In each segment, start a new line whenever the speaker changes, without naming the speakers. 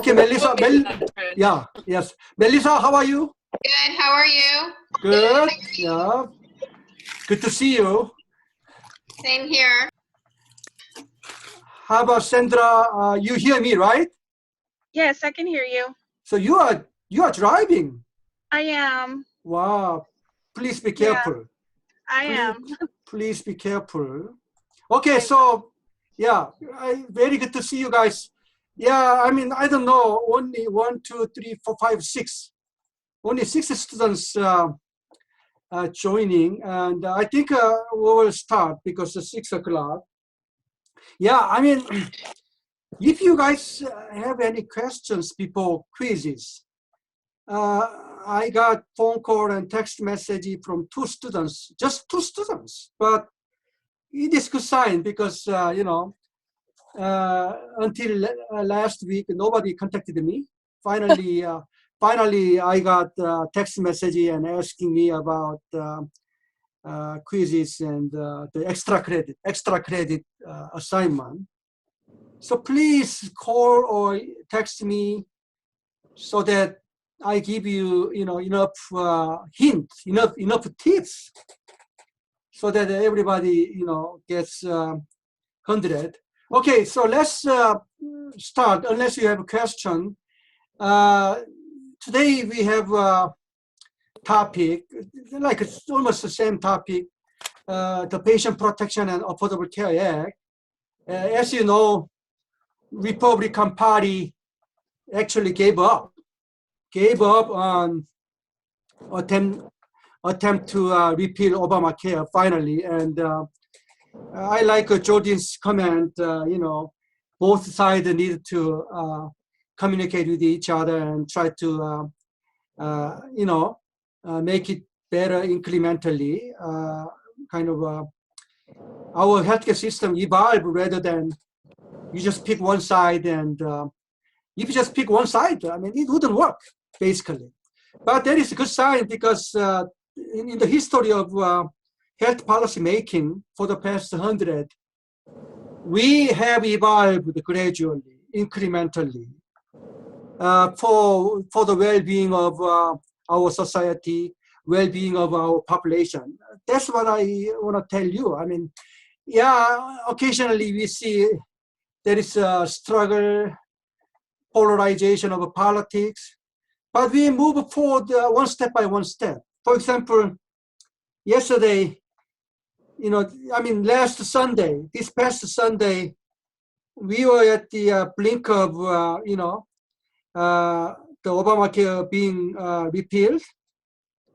Okay, Melissa. Yeah, yes. Melissa, how are you?
Good. How are you?
Good. Yeah. Good to see you.
Same here.
How about Sandra? You hear me, right?
Yes, I can hear you.
So you are driving.
I am.
Wow. Please be
Yeah,
careful.
I am.
Please be careful. Okay, so yeah, very good to see you guys. Yeah, I mean, I don't know, only 1, 2, 3, 4, 5, 6. Only 6 students joining, and I think we will start because it's 6 o'clock. Yeah, I mean, if you guys have any questions before quizzes, I got phone call and text message from 2 students, just 2 students, but it is good sign because, you know, until last week, nobody contacted me. Finally, finally, I got text message and asking me about quizzes and the extra credit assignment. So please call or text me so that I give you, you know, enough hints, enough tips, so that everybody, you know, gets 100. Okay, so let's start. Unless you have a question, today we have a topic, like it's almost the same topic, the Patient Protection and Affordable Care Act. As you know, Republican Party actually gave up on attempt to repeal Obamacare finally. And I like Jordan's comment, you know, both sides need to communicate with each other and try to, you know, make it better incrementally, kind of our healthcare system evolve rather than you just pick one side. And if you just pick one side, I mean, it wouldn't work, basically. But that is a good sign because in the history of health policy making for the past 100, we have evolved gradually, incrementally, for the well-being of our society, well-being of our population. That's what I want to tell you. I mean, yeah, occasionally we see there is a struggle, polarization of politics, but we move forward one step by one step. For example, yesterday, you know, I mean, this past Sunday, we were at the blink of, you know, the Obamacare being repealed.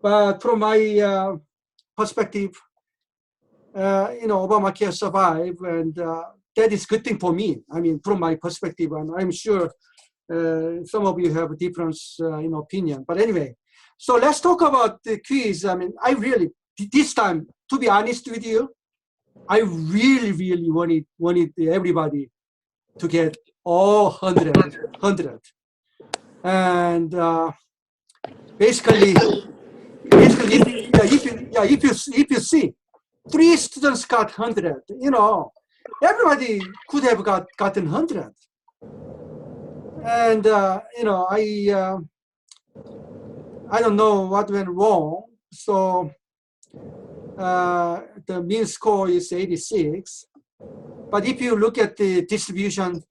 But from my perspective, you know, Obamacare survived, and that is a good thing for me. I mean, from my perspective, and I'm sure some of you have a different, you know, opinion. But anyway, so let's talk about the quiz. I mean, I really, this time, to be honest with you, I really wanted everybody to get all 100. And basically, if you see 3 students got 100, you know, everybody could have gotten 100. And you know, I don't know what went wrong. So the mean score is 86. But if you look at the distribution,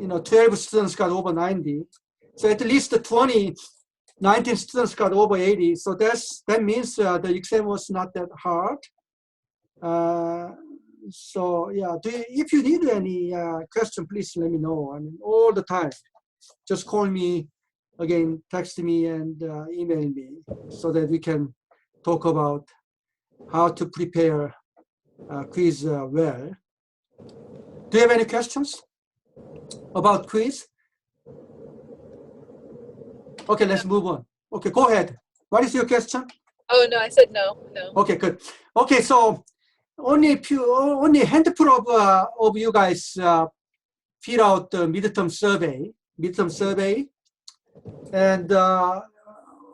you know, 12 students got over 90. So at least 19 students got over 80. So that means the exam was not that hard. So yeah, if you need any question, please let me know. I mean, all the time. Just call me, again, text me and email me so that we can talk about how to prepare quiz well. Do you have any questions about quiz? Okay, let's move on. Okay, go ahead. What is your question?
Oh, no, I said no.
Okay, good. Okay, so only a handful of you guys fill out the midterm survey, and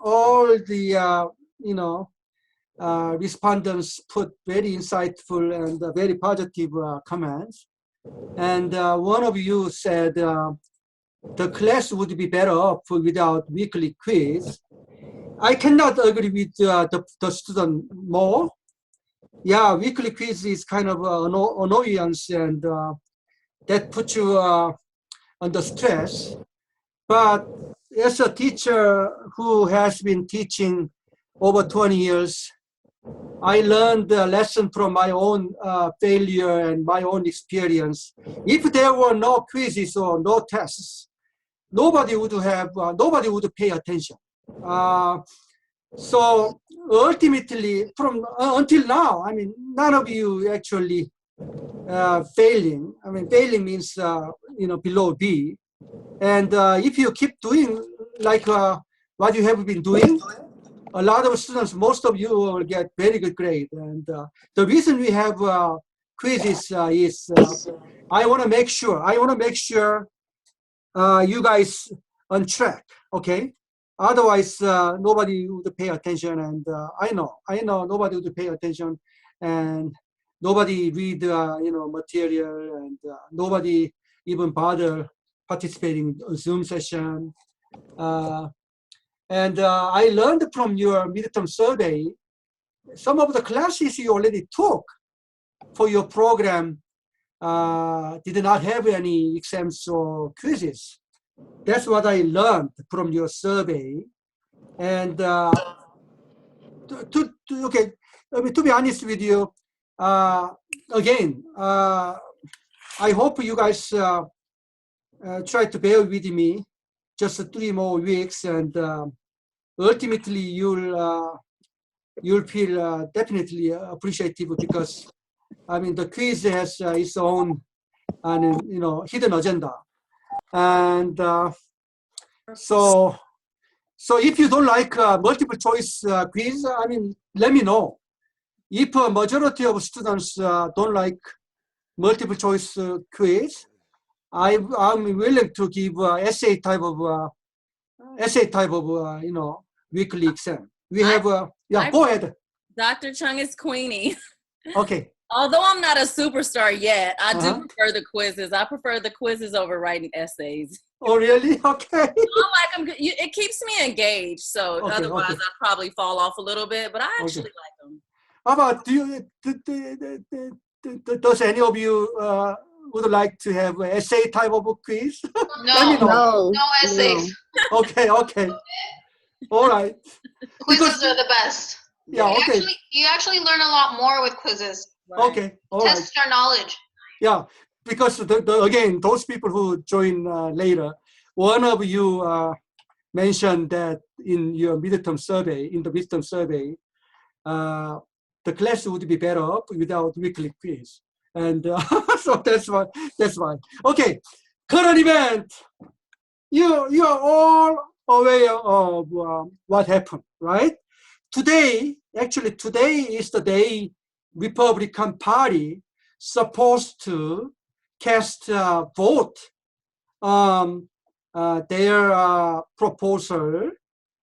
all the you know, respondents put very insightful and very positive comments. And one of you said the class would be better off without weekly quiz. I cannot agree with the student more. Yeah, weekly quiz is kind of annoyance, and that puts you under stress. But as a teacher who has been teaching over 20 years, I learned a lesson from my own failure and my own experience. If there were no quizzes or no tests, nobody would pay attention. So ultimately, from until now, I mean, none of you actually failing. I mean, failing means below B. And if you keep doing like what you have been doing, a lot of students, most of you will get very good grade. And the reason we have quizzes is I want to make sure you guys on track, okay? Otherwise, nobody would pay attention, and I know nobody would pay attention, and nobody read material, and nobody even bother participating in Zoom session. And I learned from your midterm survey, some of the classes you already took for your program did not have any exams or quizzes. That's what I learned from your survey. And to be honest with you, again, I hope you guys try to bear with me just 3 more weeks, and ultimately you'll feel definitely appreciative, because I mean the quiz has its own hidden agenda. And so if you don't like multiple choice quiz, I mean, let me know. If a majority of students don't like multiple choice quiz, I'm willing to give essay type of weekly exam. We have go ahead.
Dr. Chung is Queenie.
Okay.
Although I'm not a superstar yet, I do prefer the quizzes. I prefer the quizzes over writing essays.
Oh, really? Okay.
I like them. It keeps me engaged. So otherwise, I'd probably fall off a little bit. But I actually like them.
How about does any of you would like to have an essay type of quiz?
No essays.
Okay. All right.
Quizzes are the best.
Yeah. Okay.
You actually learn a lot more with quizzes.
Right.
Okay.
Test your knowledge.
Yeah, because again, those people who join later, one of you mentioned that in your midterm survey, the class would be better off without weekly quiz, and so that's why. Okay, current event. You are all aware of what happened, right? Today is the day Republican Party supposed to cast a vote on their proposal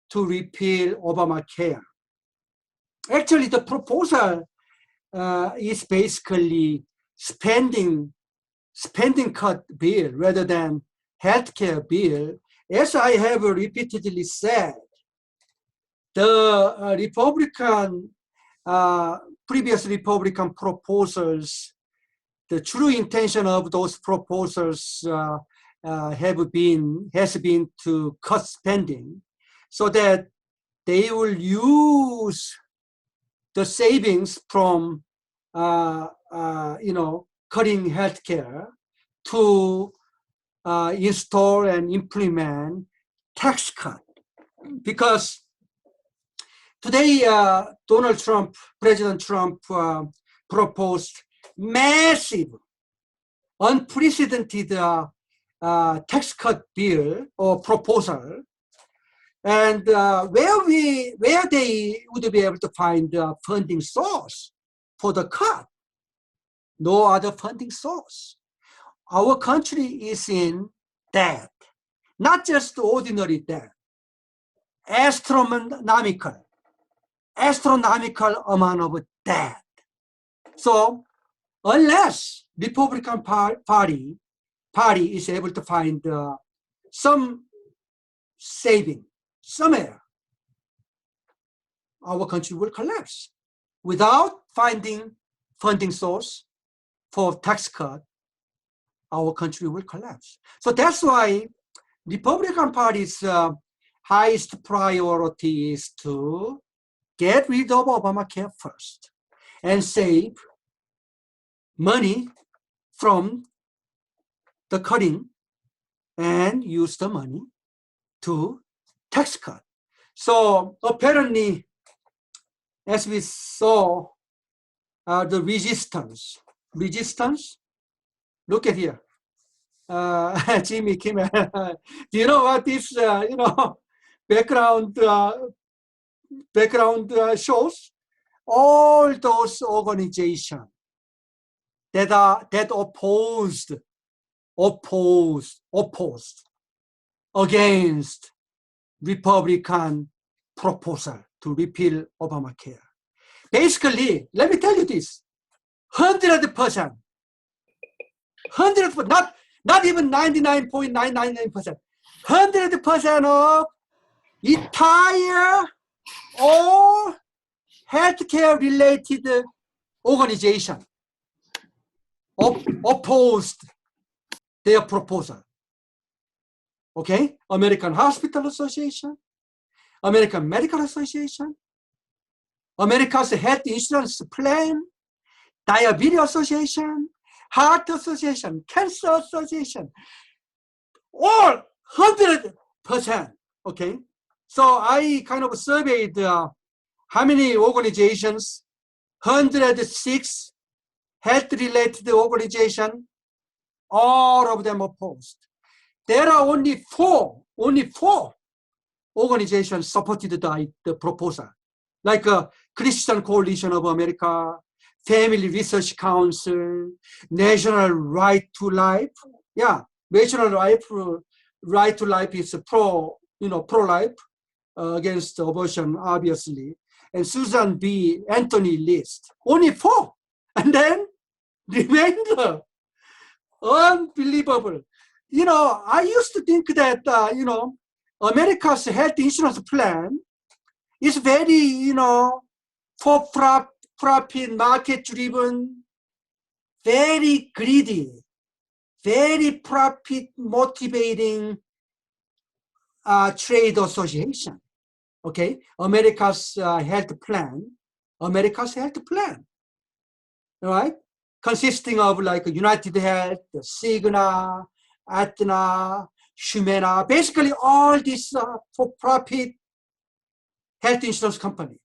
to repeal Obamacare. Actually, the proposal is basically spending cut bill rather than healthcare bill. As I have repeatedly said, the previous Republican proposals, the true intention of those proposals has been to cut spending so that they will use the savings from cutting healthcare to install and implement tax cut. Because today, President Trump proposed massive, unprecedented tax cut bill or proposal, and where they would be able to find a funding source for the cut. No other funding source. Our country is in debt, not just ordinary debt, astronomical amount of debt. So unless Republican Party is able to find some saving somewhere, our country will collapse. Without finding funding source for tax cut, our country will collapse. So that's why Republican Party's highest priority is to get rid of Obamacare first and save money from the cutting and use the money to tax cut. So apparently, as we saw, the resistance, look at here. Jimmy Kimmel, do you know what this, background shows? All those organizations that opposed against Republican proposal to repeal Obamacare. Basically, let me tell you this, 100%, not even 99.999%, 100% of entire all healthcare related organization opposed their proposal. Okay, American Hospital Association, American Medical Association, America's Health Insurance Plan, Diabetes Association, Heart Association, Cancer Association, all 100%. Okay, so I kind of surveyed how many organizations, 106 health-related organizations, all of them opposed. There are only four organizations supported the proposal, like Christian Coalition of America, Family Research Council, National Right to Life. Yeah, National Right to Life is pro-life against abortion, obviously. And Susan B. Anthony list. Only four. And then remainder. Unbelievable. I used to think that, America's health insurance plan is very, for profit, market-driven, very greedy, very profit-motivating trade association. Okay, America's health plan, all right, consisting of like United Health, Cigna, Aetna, Humana, basically all these for-profit health insurance company,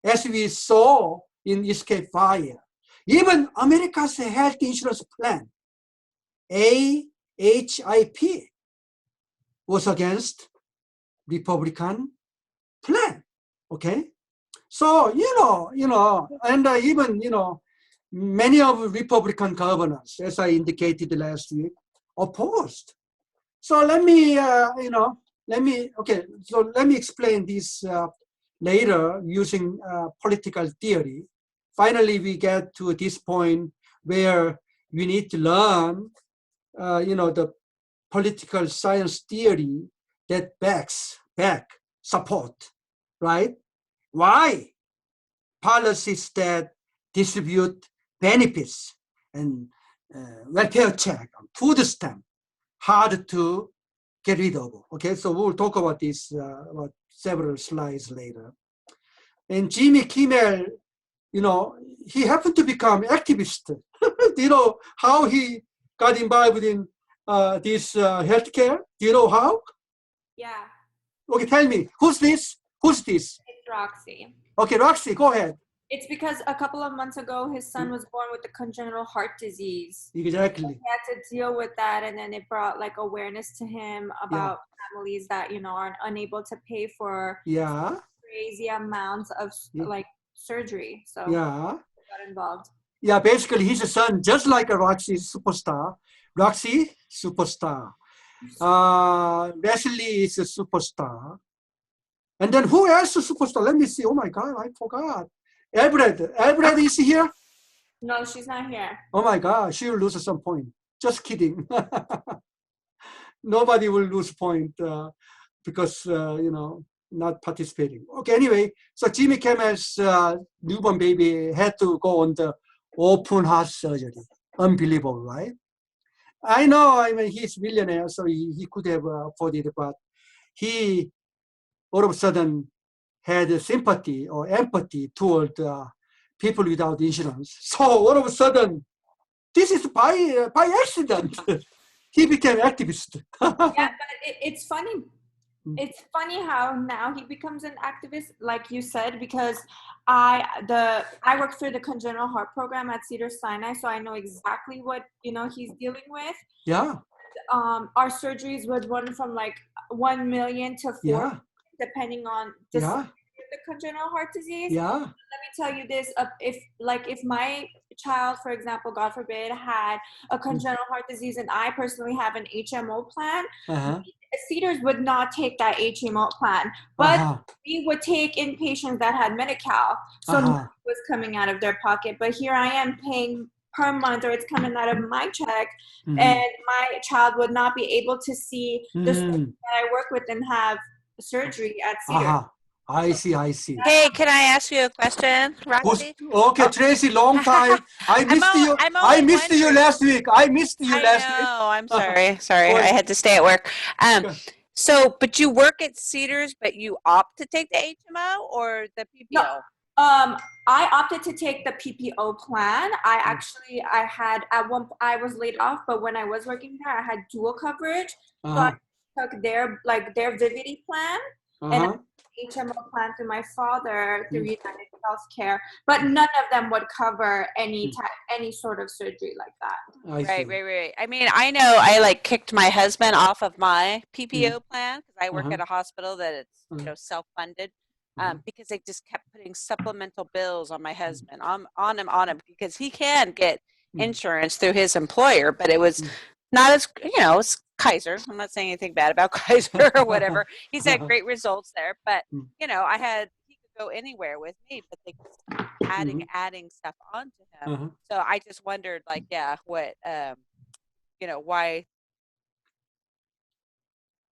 as we saw in Escape Fire. Even America's health insurance plan, AHIP, was against Republican plan. Okay, so and even many of Republican governors, as I indicated last week, opposed. So let me explain this later using political theory. Finally, we get to this point where we need to learn, the political science theory that support, right? Why policies that distribute benefits and welfare check, food stamp, hard to get rid of. Okay, so we'll talk about this about several slides later. And Jimmy Kimmel, he happened to become activist. Do you know how he got involved in this healthcare? Do you know how?
Yeah.
Okay, tell me, who's this?
It's Roxy.
Okay, Roxy, go ahead.
It's because a couple of months ago, his son was born with a congenital heart disease.
Exactly.
So he had to deal with that, and then it brought like awareness to him about families that are unable to pay for crazy amounts of like surgery. So he got involved.
Yeah, basically his son, just like a Roxy superstar. Leslie is a superstar. And then who else is a superstar? Let me see. Oh my God, I forgot. Elbred is here?
No, she's not here.
Oh my God, she'll lose at some point. Just kidding. nobody will lose point because, not participating. Okay, anyway, so Jimmy Kimmel's newborn baby had to go on the open heart surgery. Unbelievable, right? I know, I mean, he's millionaire, so he could have afforded it, but he all of a sudden had sympathy or empathy toward people without insurance. So all of a sudden, this is by accident. He became activist.
Yeah, but it's funny. It's funny how now he becomes an activist, like you said, because I work through the congenital heart program at Cedars-Sinai, so I know exactly what he's dealing with.
Yeah.
Our surgeries would run from like 1 million to 4, depending on the congenital heart disease.
Yeah.
Let me tell you this: if my child, for example, God forbid, had a congenital heart disease, and I personally have an HMO plan. Cedars would not take that HMO plan, but we would take in patients that had Medi-Cal. So nothing was coming out of their pocket. But here I am paying per month, or it's coming out of my check, and my child would not be able to see the surgeon that I work with and have surgery at Cedars.
I see.
Hey, can I ask you a question, Roxy?
Okay, Tracy, long time. I missed you. I missed you last week. I know.
I'm sorry. I had to stay at work. So, but you work at Cedars, but you opt to take the HMO or the PPO?
No. I opted to take the PPO plan. I was laid off, but when I was working there, I had dual coverage. So I took their Vivity plan and HMO plan through my father through United Healthcare, but none of them would cover any sort of surgery like that.
Right. I mean, I know I kicked my husband off of my PPO plan because I work at a hospital that it's self-funded. Because they just kept putting supplemental bills on my husband, on him, because he can get insurance through his employer, but it was not as, it's Kaiser. I'm not saying anything bad about Kaiser or whatever. He's had great results there, but, he could go anywhere with me, but they kept adding stuff onto him. So I just wondered, what, why.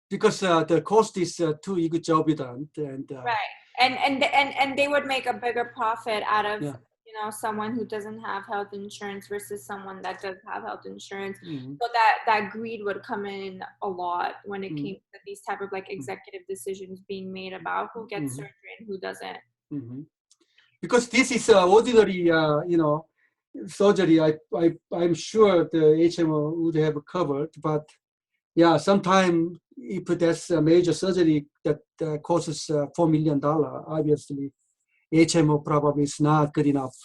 Because the cost is too exorbitant, and
right. And they would make a bigger profit out of someone who doesn't have health insurance versus someone that does have health insurance. So that greed would come in a lot when it came to these type of executive decisions being made about who gets surgery and who doesn't.
Because this is ordinary surgery. I'm sure the HMO would have covered, but sometimes if there's a major surgery that costs $4 million, obviously HMO probably is not good enough.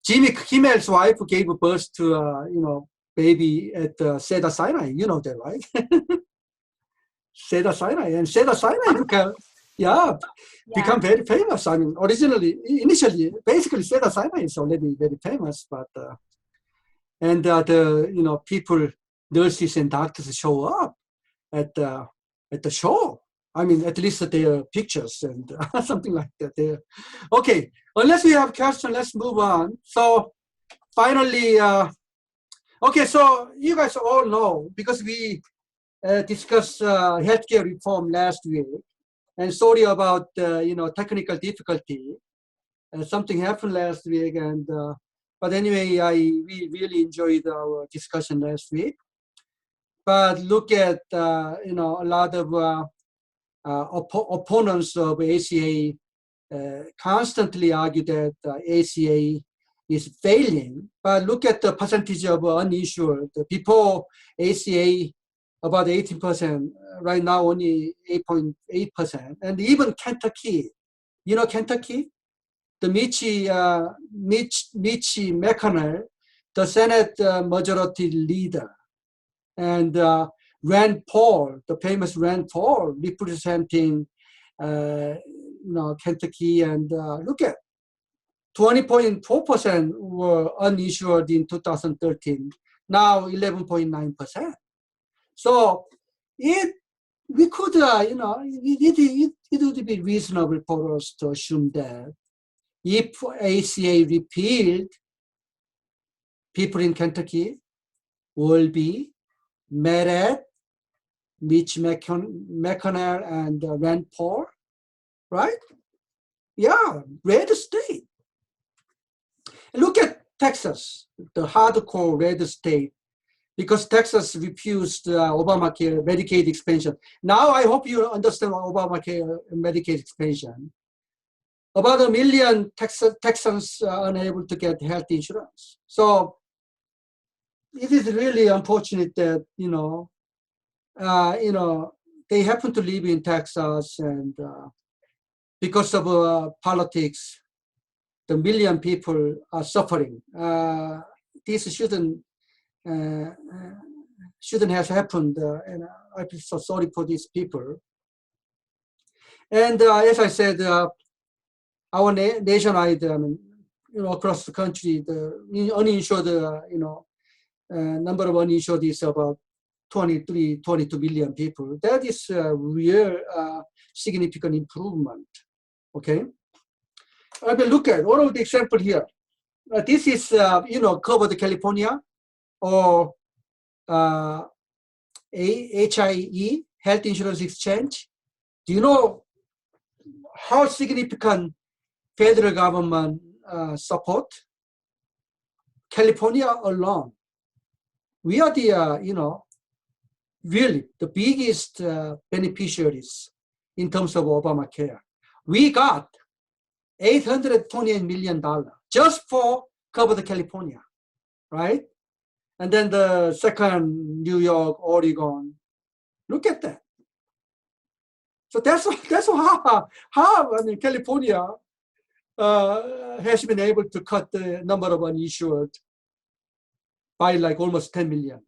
Jimmy Kimmel's wife gave birth to baby at Cedars-Sinai. You know that, right? Cedars-Sinai, and Cedars-Sinai become very famous. I mean, initially, basically Cedars-Sinai is already very famous, but and the people, nurses and doctors show up at the show. I mean, at least their pictures and something like that. Okay, unless we have questions, let's move on. So finally, okay, so you guys all know, because we discussed healthcare reform last week, and sorry about technical difficulty. Something happened last week, and but anyway, we really enjoyed our discussion last week. But look at a lot of opponents of ACA constantly argue that ACA is failing. But look at the percentage of uninsured. Before ACA, about 18%. Right now, only 8.8%. And even Kentucky, Kentucky? The Mitch McConnell, the Senate majority leader, and Rand Paul, the famous Rand Paul, representing Kentucky, and look at 20.4% were uninsured in 2013. Now 11.9%. So it would be reasonable for us to assume that if ACA repealed, people in Kentucky will be mad at Mitch McConnell and Rand Paul, right? Yeah, red state. Look at Texas, the hardcore red state, because Texas refused Obamacare Medicaid expansion. Now I hope you understand what Obamacare Medicaid expansion. About 1 million Texans are unable to get health insurance. So it is really unfortunate that, they happen to live in Texas, and because of politics, the million people are suffering. This shouldn't have happened, and I feel so sorry for these people. And as I said, our nationwide, across the country, the uninsured, number of uninsured is about 22 million people. That is a real significant improvement. Okay. I will look at all of the example here. This is, covered California, or HIE, Health Insurance Exchange. Do you know how significant federal government support? California alone, we are the, really the biggest beneficiaries in terms of Obamacare. We got $828 million just for covered California, right? And then the second, New York, Oregon. Look at that. So that's how California has been able to cut the number of uninsured by like almost 10 million.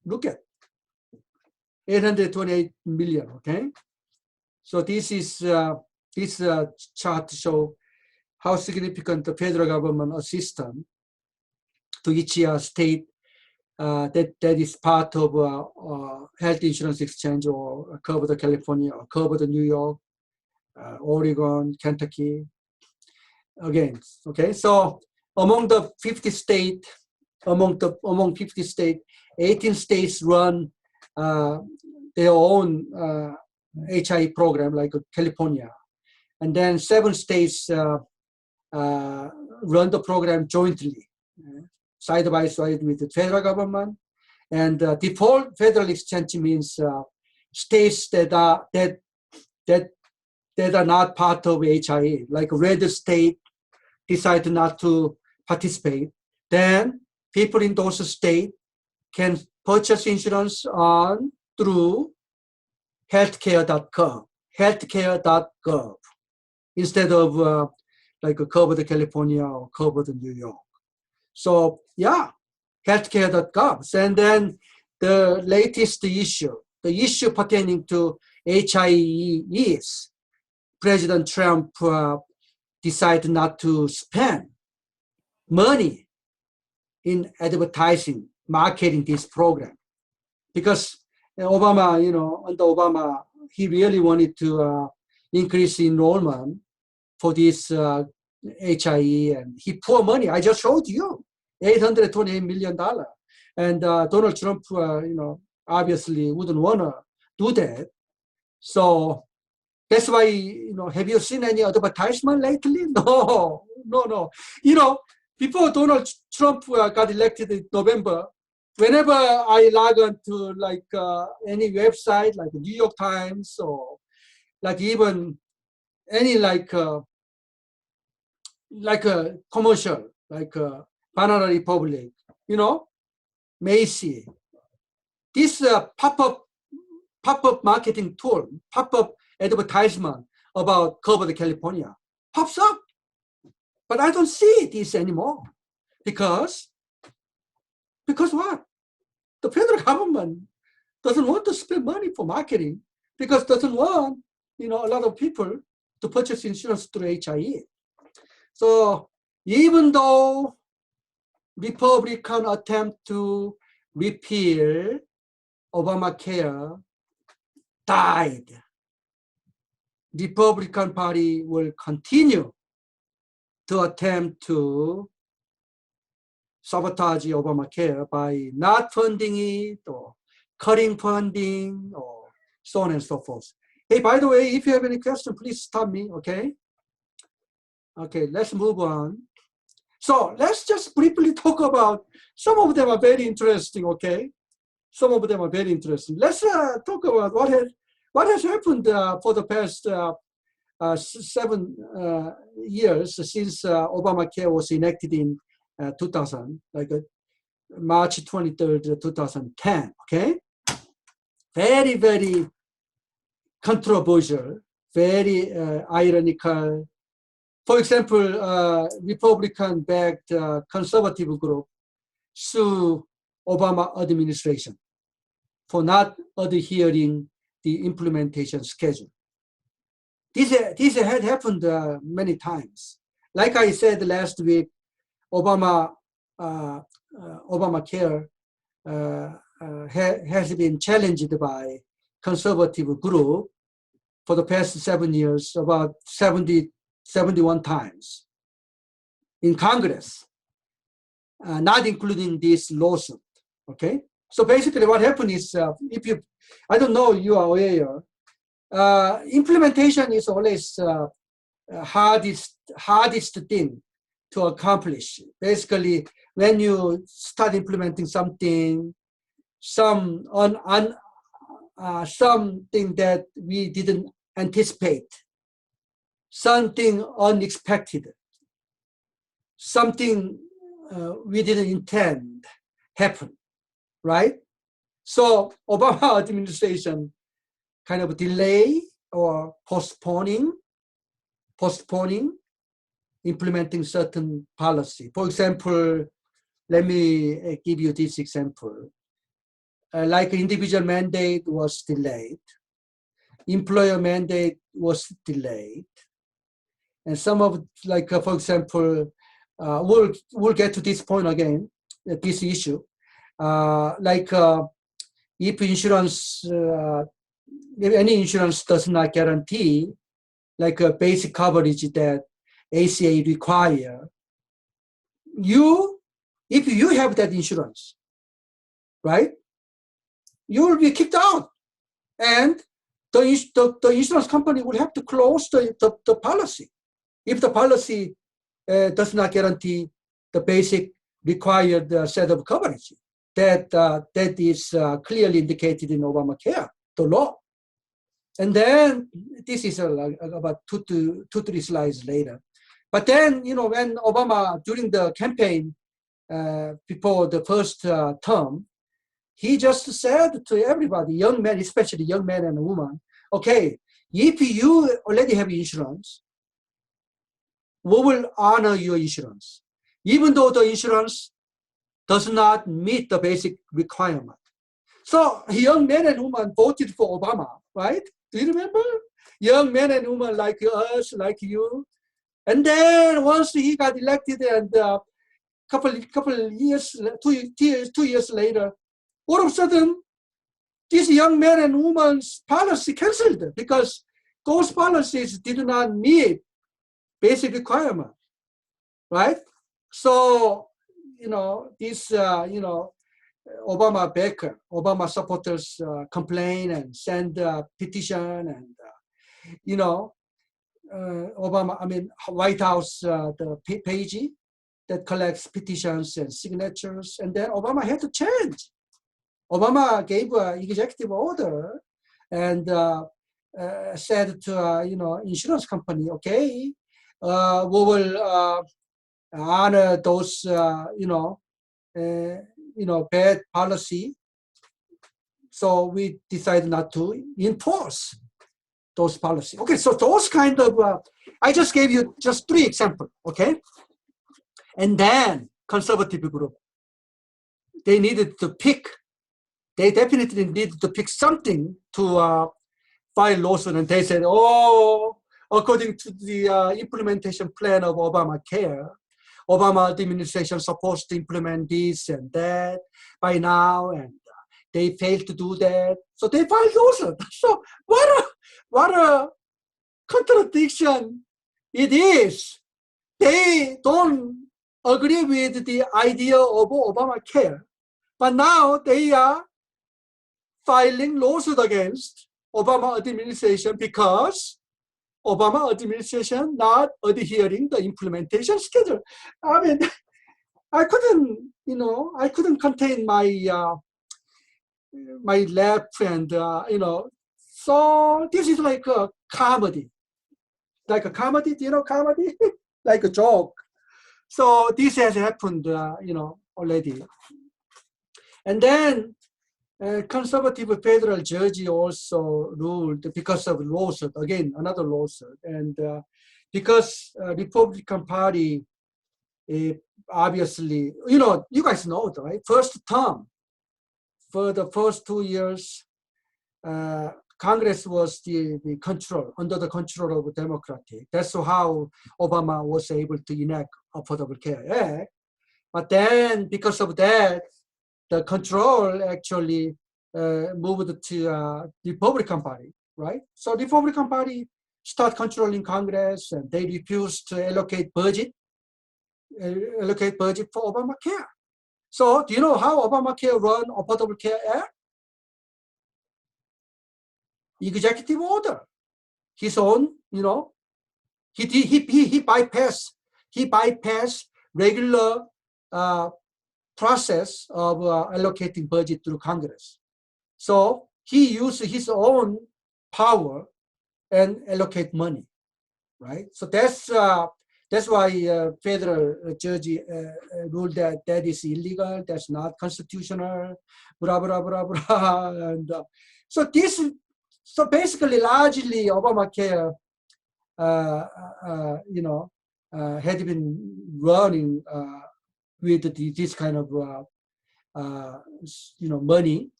Look at 828 million. Okay. So this is this chart show how significant the federal government assistance to each state that is part of health insurance exchange, or covered California, or covered New York, Oregon, Kentucky. Again, okay. So among the 50 states, among 50 states, 18 states run their own HI program, like California, and then 7 states run the program jointly, side by side with the federal government. And default federal exchange means states that are not part of HIA, like red state decide not to participate. Then people in those states can purchase insurance through healthcare.gov, instead of like covered California or covered New York. So yeah, healthcare.gov. And then the latest issue, the issue pertaining to HIE is President Trump decided not to spend money in advertising, marketing this program, because Obama, under Obama, he really wanted to increase enrollment for this HIE, and he poured money. I just showed you $828 million, and Donald Trump, obviously wouldn't want to do that. So that's why, have you seen any advertisement lately? No. Before Donald Trump got elected in November, whenever I log on to like any website, like the New York Times, or like even any like a commercial, like Banana Republic, Macy, this pop-up marketing tool, pop-up advertisement about covered California pops up. But I don't see this anymore, because what? The federal government doesn't want to spend money for marketing, because doesn't want, a lot of people to purchase insurance through HIE. So even though Republican attempt to repeal Obamacare died, Republican Party will continue to attempt to sabotage Obamacare by not funding it, or cutting funding, or so on and so forth. Hey, by the way, if you have any question, please stop me, okay? Okay, let's move on. So let's just briefly talk about, some of them are very interesting, okay? Some of them are very interesting. Let's talk about what has happened for the past 7 years since Obamacare was enacted in 2000, like March 23rd, 2010, okay? Very, very controversial, very ironical. For example, Republican-backed conservative group sue Obama administration for not adhering the implementation schedule. This had happened many times. Like I said last week, Obamacare has been challenged by conservative group for the past 7 years, about 71 times in Congress, not including this lawsuit, okay? So basically what happened is, I don't know you are aware, implementation is always hardest thing to accomplish. Basically, when you start implementing something, something that we didn't anticipate, something unexpected, something we didn't intend happen, right? So Obama administration kind of delay or postponing implementing certain policy. For example, let me give you this example. Like individual mandate was delayed, employer mandate was delayed, and some of, like for example, we'll get to this point again, this issue. If insurance, if any insurance does not guarantee like a basic coverage that ACA require, if you have that insurance, right, you will be kicked out, and the insurance company will have to close the policy if the policy does not guarantee the basic required set of coverage that is clearly indicated in Obamacare, the law. And then this is about 2-3 slides later. But then, when Obama, during the campaign before the first term, he just said to everybody, young men, especially young men and women, okay, if you already have insurance, we will honor your insurance, even though the insurance does not meet the basic requirement. So young men and women voted for Obama, right? Do you remember? Young men and women like us, like you. And then once he got elected, and couple years, 2 years later, all of a sudden, this young men and women's policy canceled because those policies did not meet basic requirement, right? So, Obama supporters complain and send a petition, and White House, the page that collects petitions and signatures, and then Obama had to change. Obama gave an executive order and said to insurance company, okay, we will honor those bad policy. So we decided not to enforce those policies. Okay, so those kind of, I just gave you just 3 examples, okay? And then conservative group, they definitely needed to pick something to file lawsuit, and they said, oh, according to the implementation plan of Obamacare, Obama administration supposed to implement this and that by now, and they failed to do that. So they filed lawsuit. So what a contradiction it is. They don't agree with the idea of Obamacare, but now they are filing lawsuit against Obama administration because Obama administration not adhering the implementation schedule. I mean, I couldn't contain my my lab friend, So this is like a comedy. Like a comedy, do you know comedy? Like a joke. So this has happened, already. And then conservative federal judge also ruled because of lawsuit, again, another lawsuit. And because Republican Party, obviously, you guys know, right? First term, for the first 2 years, Congress was under the control of Democratic. That's how Obama was able to enact Affordable Care Act. But then, because of that, the control actually moved to Republican Party, right? So Republican Party start controlling Congress, and they refused to allocate budget for Obamacare. So do you know how Obamacare run Affordable Care Act? Executive order. His own, he bypassed regular process of allocating budget through Congress. So he used his own power and allocate money, right? So that's why federal judge ruled that is illegal, that's not constitutional, blah, blah, blah, blah. And so basically, largely Obamacare, had been running with this kind of, money,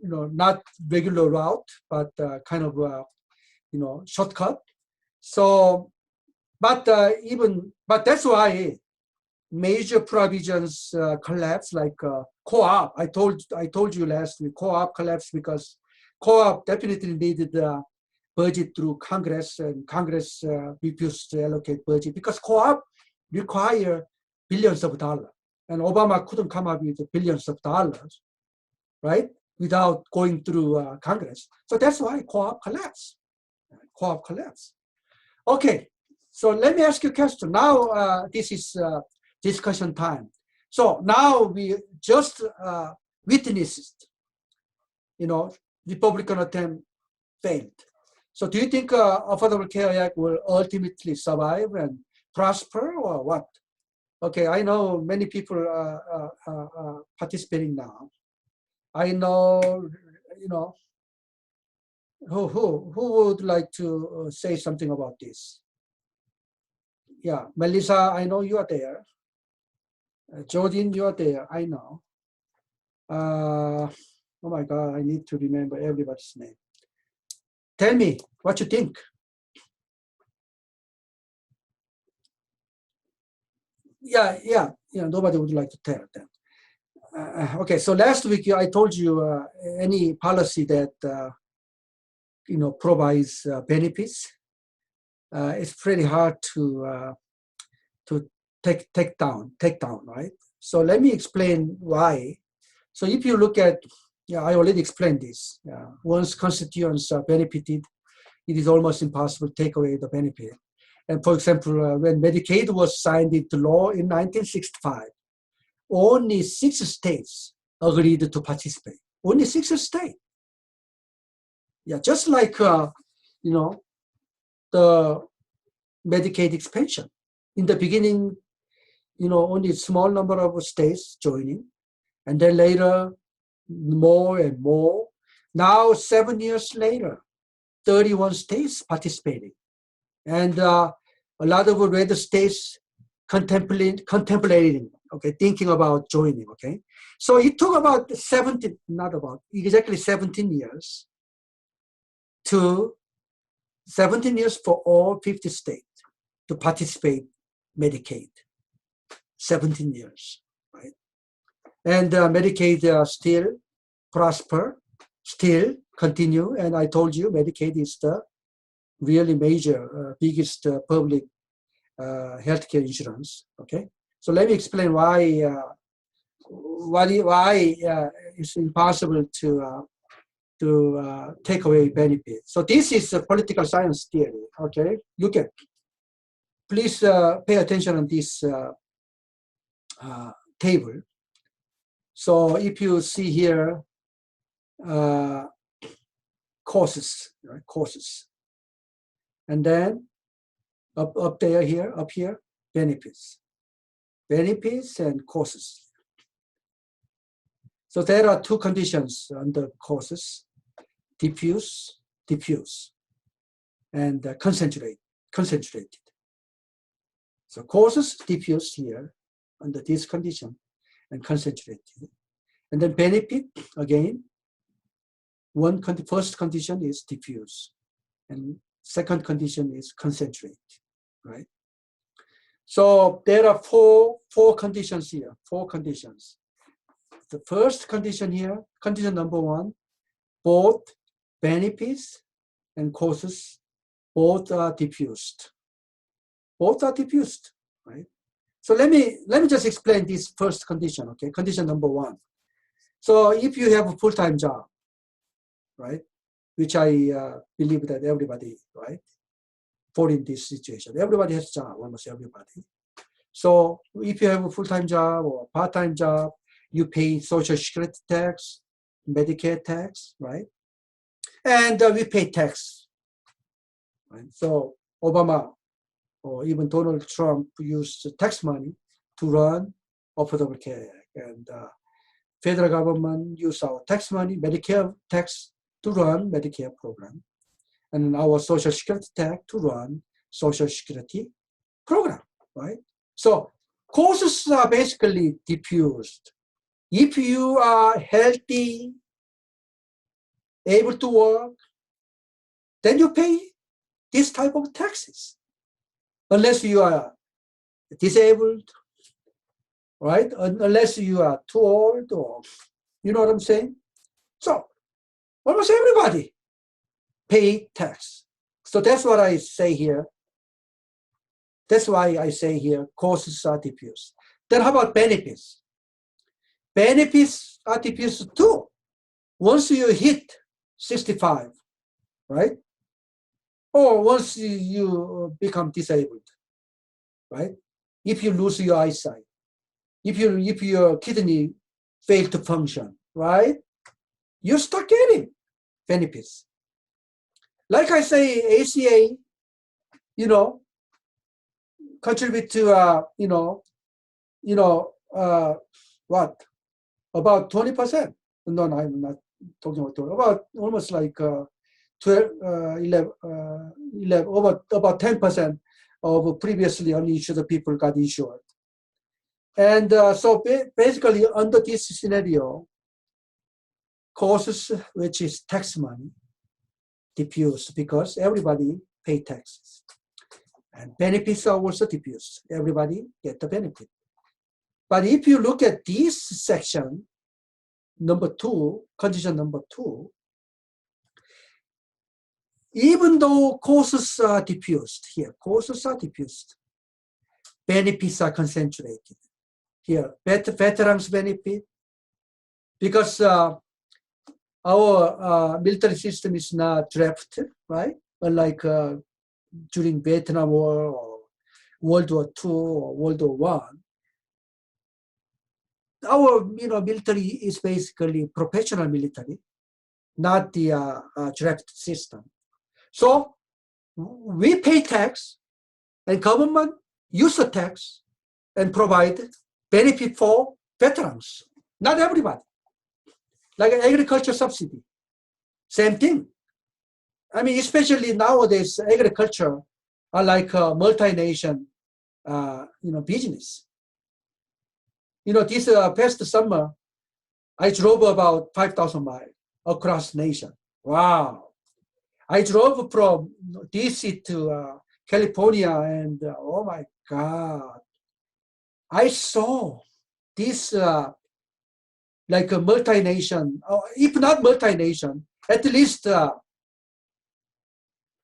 not regular route, but kind of, shortcut. So, but that's why major provisions collapse, like co-op. I told you last week, co-op collapsed because co-op definitely needed the budget through Congress, and Congress refused to allocate budget because co-op require billions of dollars, and Obama couldn't come up with billions of dollars, right, without going through Congress. So that's why co-op collapsed. Co-op collapsed. Okay, so let me ask you a question. Now this is discussion time. So now we just witnessed, Republican attempt failed. So do you think Affordable Care Act will ultimately survive and prosper, or what? Okay, I know many people are participating now. I know, who would like to say something about this? Yeah, Melissa, I know you are there. Jordan, you are there, I know. Oh my God, I need to remember everybody's name. Tell me what you think. Yeah, nobody would like to tell them. Okay, so last week I told you any policy that provides benefits, it's pretty hard to take down, right? So let me explain why. So if you look at, I already explained this. Once constituents are benefited, it is almost impossible to take away the benefit. And for example, when Medicaid was signed into law in 1965, only 6 states agreed to participate. Only 6 states. Yeah, just like, the Medicaid expansion. In the beginning, only a small number of states joining, and then later, more and more. Now, 7 years later, 31 states participating. And a lot of red states contemplating, okay, thinking about joining, okay? So it took about 17 years for all 50 states to participate Medicaid. 17 years, right? And Medicaid still prosper, still continue. And I told you Medicaid is the really major, biggest public healthcare insurance, okay? So let me explain why why it's impossible to take away benefits. So this is a political science theory. Okay, look at. Please pay attention on this table. So if you see here, causes, right? Causes, and then up here, benefits and causes. So there are two conditions under causes: diffuse, and concentrated. So causes diffuse here under this condition and concentrated. And then benefit, again, first condition is diffuse and second condition is concentrated, right? So there are four conditions here, four conditions. The first condition here, condition number one, both benefits and causes, both are diffused. Both are diffused, right? So let me just explain this first condition, okay? Condition number one. So if you have a full-time job, right, which I believe that everybody, right, fall in this situation. Everybody has a job, almost everybody. So if you have a full-time job or a part-time job, you pay Social Security tax, Medicare tax, right? And we pay tax, right? So Obama or even Donald Trump used tax money to run Affordable Care Act, and federal government use our tax money, Medicare tax, to run Medicare program, and our Social Security tax to run Social Security program, right? So causes are basically diffused. If you are healthy, able to work, then you pay this type of taxes. Unless you are disabled, right? Unless you are too old, or you know what I'm saying? So almost everybody pay tax. So that's what I say here. That's why I say here, causes are diffuse. Then how about benefits? Benefits are diffuse too. Once you hit 65, right? Or once you become disabled, right? If you lose your eyesight, if your kidney fail to function, right? You start getting benefits. Like I say, ACA, contribute to what? About 20%. No, I'm not talking about 20. About almost like 12, 11, about 10% of previously uninsured people got insured. And so basically under this scenario, causes, which is tax money, diffused because everybody pay taxes. And benefits are also diffused. Everybody get the benefit. But if you look at this section, number two, condition number two, even though causes are diffused here, causes are diffused, benefits are concentrated. Here, veterans benefit, because our military system is not drafted, right? Unlike during Vietnam War or World War II or World War I. Our military is basically professional military, not the draft system. So we pay tax, and government use the tax and provide benefit for veterans. Not everybody. Like agriculture subsidy, same thing. I mean, especially nowadays, agriculture are like a multi-nation, business. This past summer, I drove about 5,000 miles across the nation. Wow. I drove from DC to California, and oh my God. I saw this like a multi-nation, if not multi-nation, at least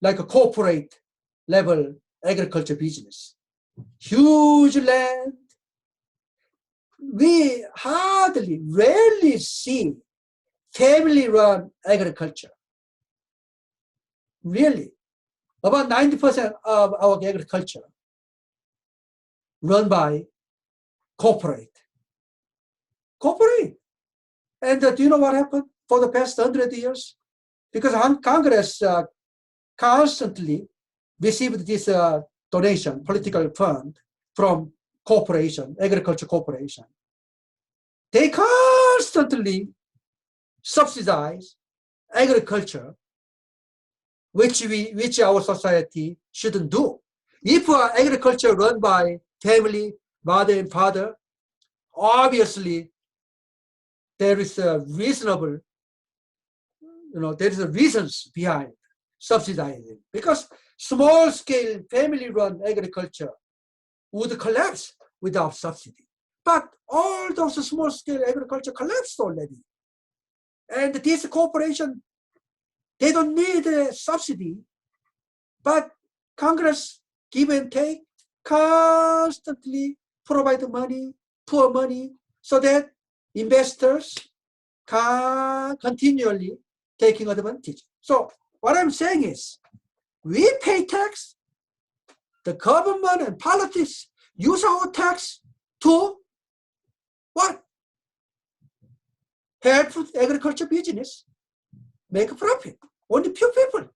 like a corporate level agriculture business. Huge land, we rarely see family-run agriculture. Really, about 90% of our agriculture run by corporate. And do you know what happened for the past 100 years? Because Congress constantly received this donation, political fund from corporation, agriculture corporation. They constantly subsidize agriculture, which our society shouldn't do. If agriculture run by family, mother and father, obviously there is a reasonable, there is a reasons behind subsidizing, because small-scale family-run agriculture would collapse without subsidy. But all those small-scale agriculture collapsed already. And this corporation, they don't need a subsidy, but Congress give and take, constantly provide money, poor money, so that investors can continually taking advantage. So what I'm saying is, we pay tax, the government and politics use our tax to what? Help agriculture business, make a profit. Only few people.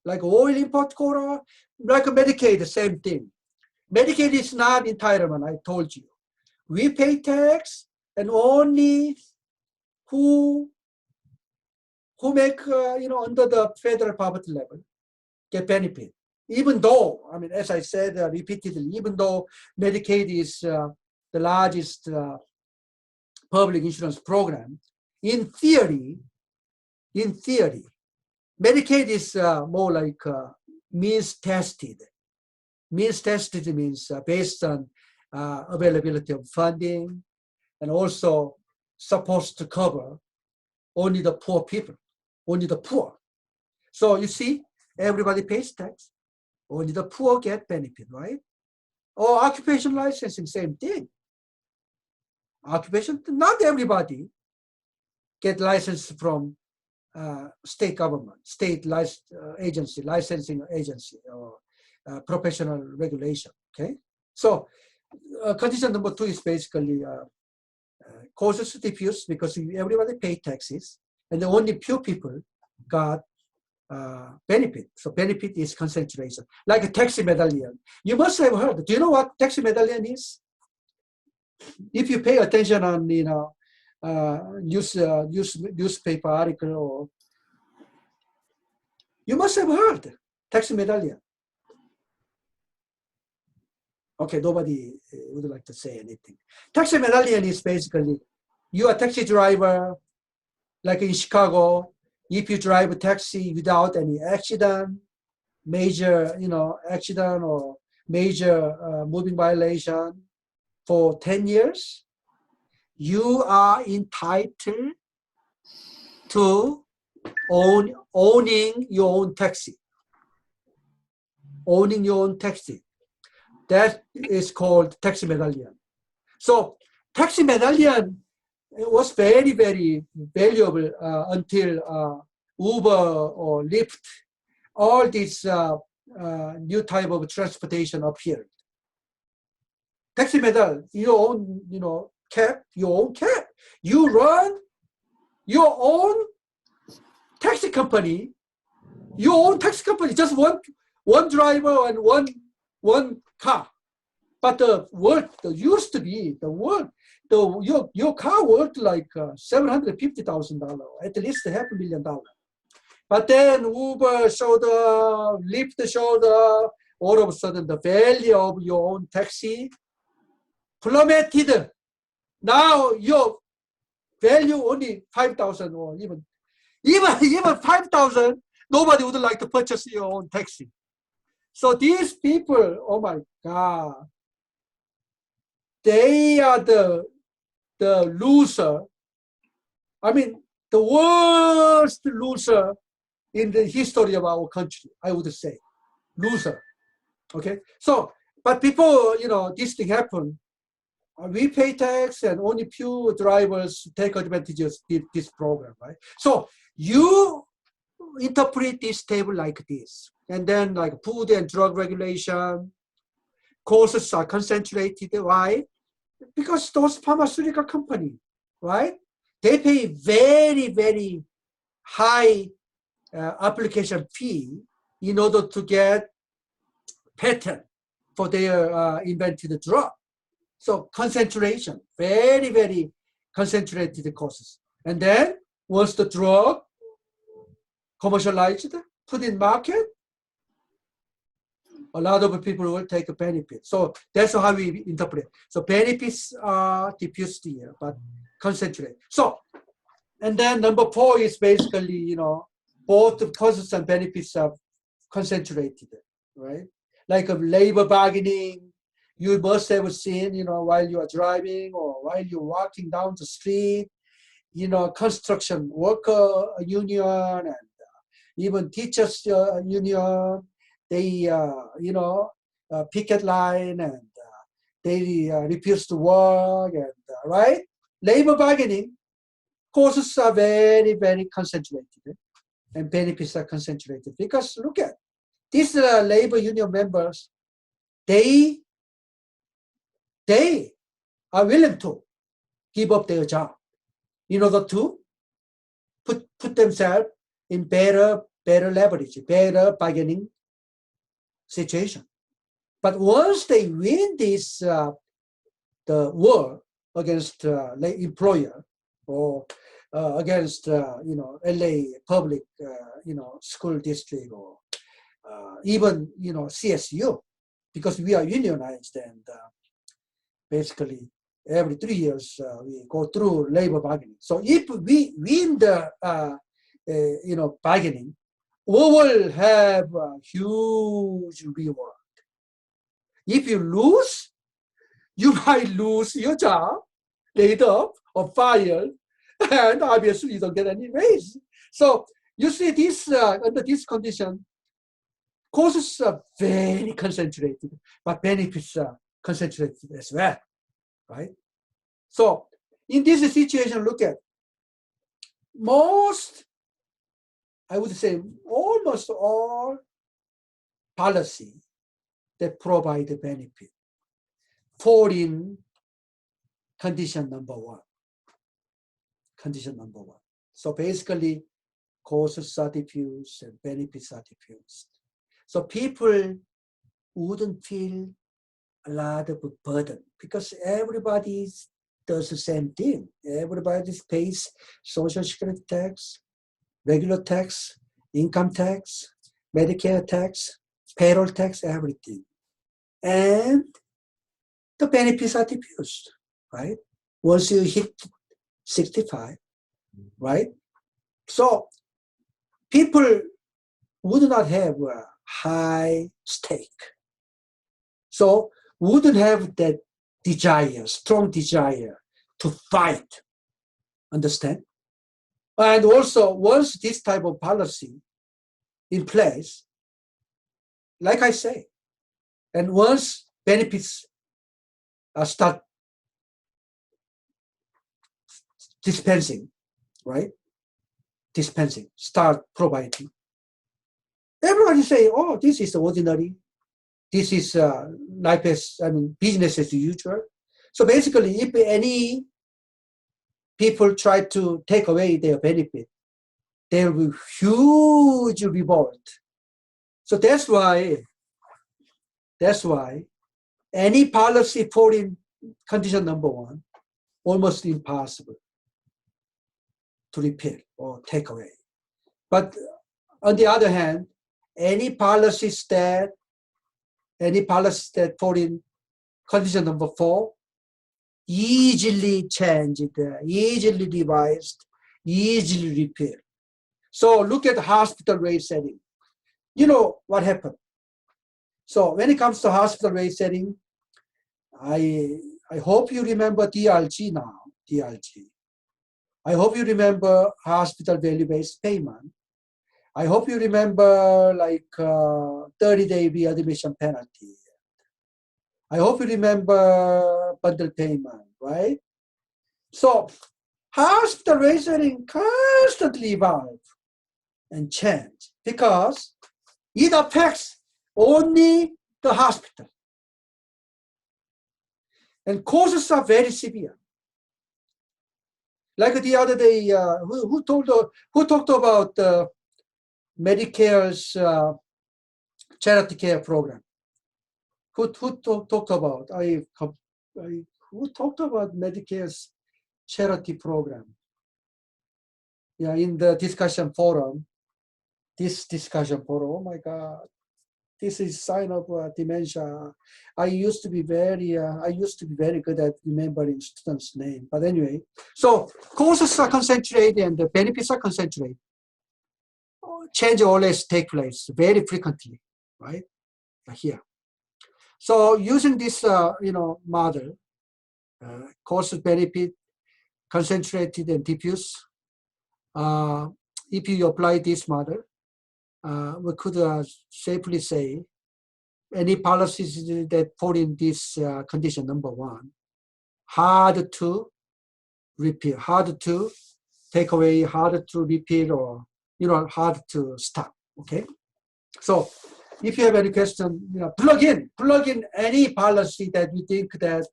Like oil import quota, like Medicaid, the same thing. Medicaid is not entitlement, I told you. We pay tax, and only who make, under the federal poverty level get benefit. Even though, as I said repeatedly, even though Medicaid is the largest public insurance program, in theory, Medicaid is more like means tested. Means tested means based on availability of funding, and also supposed to cover only the poor people, only the poor. So you see, everybody pays tax, only the poor get benefit, right? Or occupation licensing, same thing. Occupation, not everybody get licensed from state government, state agency, licensing agency, or professional regulation, okay? So condition number 2 is basically causes diffuse, because everybody pay taxes, and the only few people got benefit. So benefit is concentration, like a taxi medallion. You must have heard. Do you know what taxi medallion is? If you pay attention on newspaper article, or you must have heard taxi medallion. Okay, nobody would like to say anything. Taxi medallion is basically, you are a taxi driver, like in Chicago. If you drive a taxi without any accident, major accident or major moving violation for 10 years, you are entitled to owning your own taxi. Owning your own taxi. That is called taxi medallion. So taxi medallion was very, very valuable until Uber or Lyft, all these new type of transportation appeared. Taxi medal, your own, cab, your own cab. You run your own taxi company, just one driver and one car. But the world, your car worth like $750,000, at least $500,000. But then Uber showed up, Lyft showed up, all of a sudden the value of your own taxi plummeted. Now your value only 5,000, or even 5,000, nobody would like to purchase your own taxi. So these people, oh my God, they are the loser. The worst loser in the history of our country, I would say. Loser. Okay? So, but before, this thing happened, we pay tax and only few drivers take advantage of this program, right? So you interpret this table like this. And then like food and drug regulation, costs are concentrated. Why? Because those pharmaceutical companies, right? They pay very, very high application fee in order to get patent for their invented drug. So concentration, very, very concentrated costs. And then once the drug commercialized, put in market, a lot of people will take a benefit. So that's how we interpret. So benefits are diffused here, but concentrate. So, and then number 4 is basically, you know, both the costs and benefits are concentrated, right? Like a labor bargaining, you must have seen, you know, while you are driving or while you're walking down the street, you know, construction worker union and even teachers union, they, you know, picket line and they refuse to work and, right? Labor bargaining, costs are very, very concentrated and benefits are concentrated because look at these labor union members, they are willing to give up their job in order to put themselves in better leverage, better bargaining situation. But once they win this, the war against the employer or against, you know, LA public, you know, school district or even, you know, CSU, because we are unionized and basically every 3 years we go through labor bargaining. So if we win the, you know, bargaining, we will have a huge reward. If you lose, you might lose your job, laid off or fired, and obviously you don't get any raise. So you see this, under this condition, costs are very concentrated, but benefits are concentrated as well, right? So in this situation, look at most, I would say almost all policy that provide a benefit fall in condition number 1. Condition number 1. So basically, costs are diffused and benefits are diffused. So people wouldn't feel a lot of burden because everybody does the same thing. Everybody pays social security tax, regular tax, income tax, Medicare tax, payroll tax, everything. And the benefits are diffused, right? Once you hit 65, right? So people would not have a high stake. So wouldn't have that desire, strong desire to fight, understand? And also, once this type of policy in place, like I say, and once benefits start dispensing, right? Dispensing, start providing. Everybody say, oh, this is ordinary. This is life as, I mean, business as usual. So basically, if any people try to take away their benefit, there will be huge revolt. So that's why any policy fall in condition number 1, almost impossible to repeal or take away. But on the other hand, any policies that fall in condition number 4, easily changed, easily revised, easily repealed. So look at the hospital rate setting. You know what happened. So when it comes to hospital rate setting, I hope you remember DRG now, DRG. I hope you remember hospital value-based payment. I hope you remember like 30-day readmission penalty. I hope you remember bundle payment, right? So hospital rate setting constantly evolve and change because it affects only the hospital. And costs are very severe. Like the other day, who talked about Medicare's charity care program? Who talked about? Who talked about Medicare's charity program? Yeah, in the discussion forum. This discussion forum. Oh my God, this is sign of dementia. I used to be very good at remembering students' name. But anyway, so costs are concentrated and the benefits are concentrated. Change always take place very frequently, right? Here. So using this, model, cost benefit, concentrated and diffuse. If you apply this model, we could safely say any policies that fall in this condition, number one, hard to repeal, hard to take away, hard to repeal, or hard to stop. Okay. So if you have any question, plug in any policy that you think that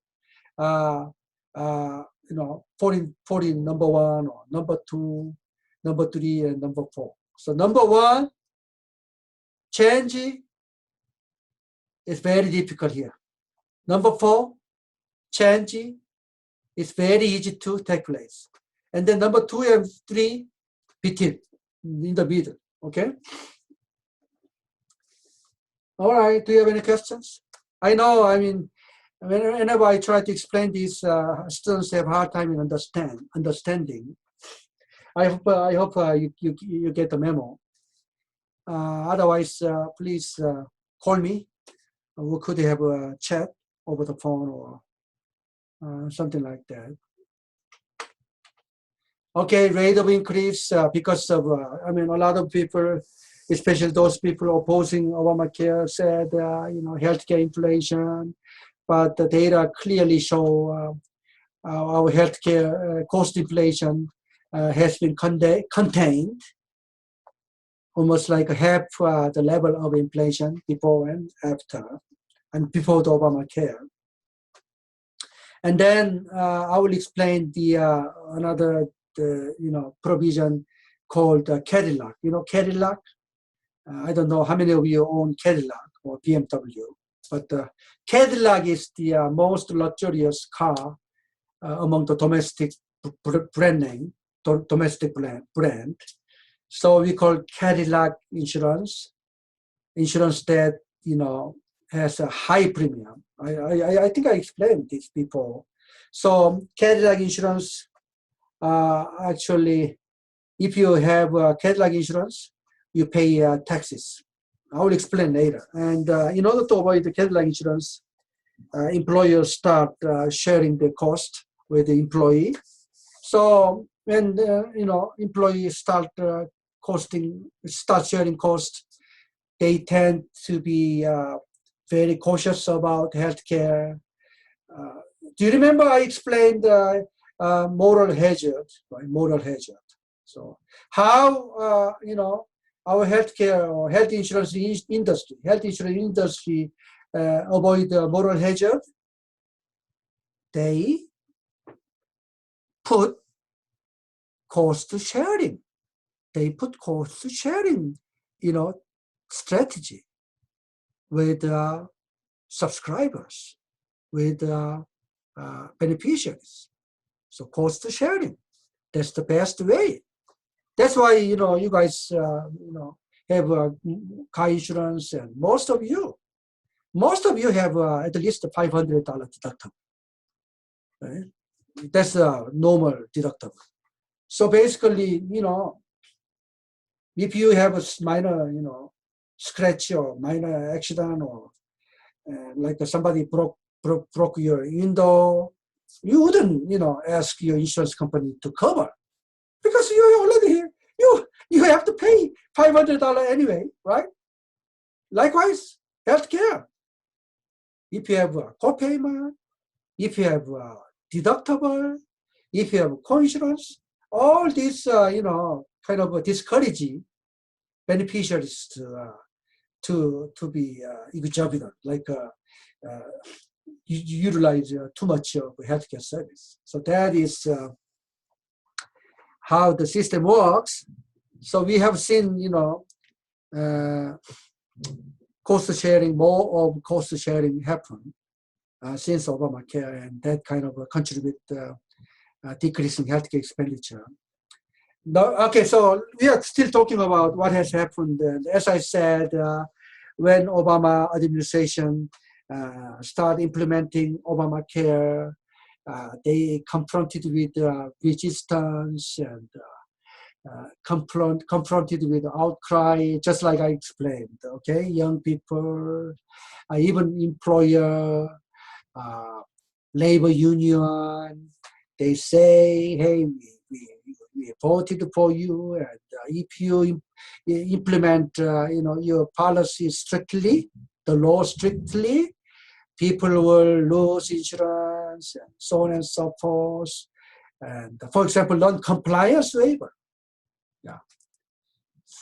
fall in number one or number two, number three, and number four. So number one, change is very difficult here. Number four, change is very easy to take place. And then number two and three, between, in the middle, okay? All right, do you have any questions? I know, whenever I try to explain this, students have a hard time in understanding. I hope you get the memo. Otherwise, please call me. We could have a chat over the phone or something like that. Okay, rate of increase because of, a lot of people, especially those people opposing Obamacare, said, healthcare inflation, but the data clearly show our healthcare cost inflation has been contained, almost like half the level of inflation before and after, and before the Obamacare. And then I will explain the another provision called Cadillac. Cadillac. I don't know how many of you own Cadillac or BMW, but Cadillac is the most luxurious car among the domestic brand name, domestic brand. So we call Cadillac insurance that has a high premium. I think I explained this before. So Cadillac insurance, actually, if you have Cadillac insurance, you pay taxes. I will explain later. And in order to avoid the Cadillac insurance, employers start sharing the cost with the employee. So when employees start sharing cost, they tend to be very cautious about healthcare. Do you remember I explained moral hazard, right? Moral hazard. So how our healthcare or health insurance industry avoid moral hazard? They put cost sharing. They put cost sharing, strategy with subscribers, with beneficiaries. So cost sharing, that's the best way. That's why, you guys, have car insurance, and most of you have at least $500 deductible. Right? That's a normal deductible. So basically, if you have a minor, scratch or minor accident, or like somebody broke your window, you wouldn't, ask your insurance company to cover, because you're already here. You have to pay $500 anyway, right? Likewise, healthcare. If you have a co-payment, if you have deductible, if you have co-insurance, all these, kind of discourage beneficiaries to be exorbitant, like utilize too much of healthcare service. So that is how the system works. So we have seen, cost sharing, more of cost sharing happen since Obamacare, and that kind of contribute decreasing healthcare expenditure. No, okay, so we are still talking about what has happened. And as I said, when Obama administration start implementing Obamacare, they confronted with resistance and confronted with outcry, just like I explained. Okay, young people, even employer, labor union, they say, hey, we voted for you, and if you implement, your policy strictly, the law strictly, people will lose insurance and so on and so forth. And for example, non-compliance waiver. Yeah,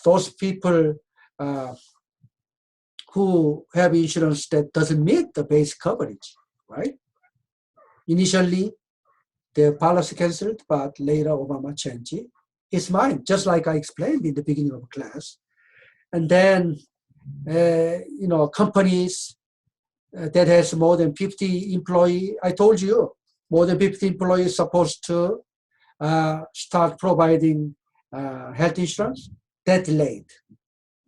those people who have insurance that doesn't meet the base coverage, right? Initially, their policy canceled, but later Obama changed it. It's mine, just like I explained in the beginning of class. And then, companies that has more than 50 employees, I told you, more than 50 employees supposed to start providing health insurance. That delayed,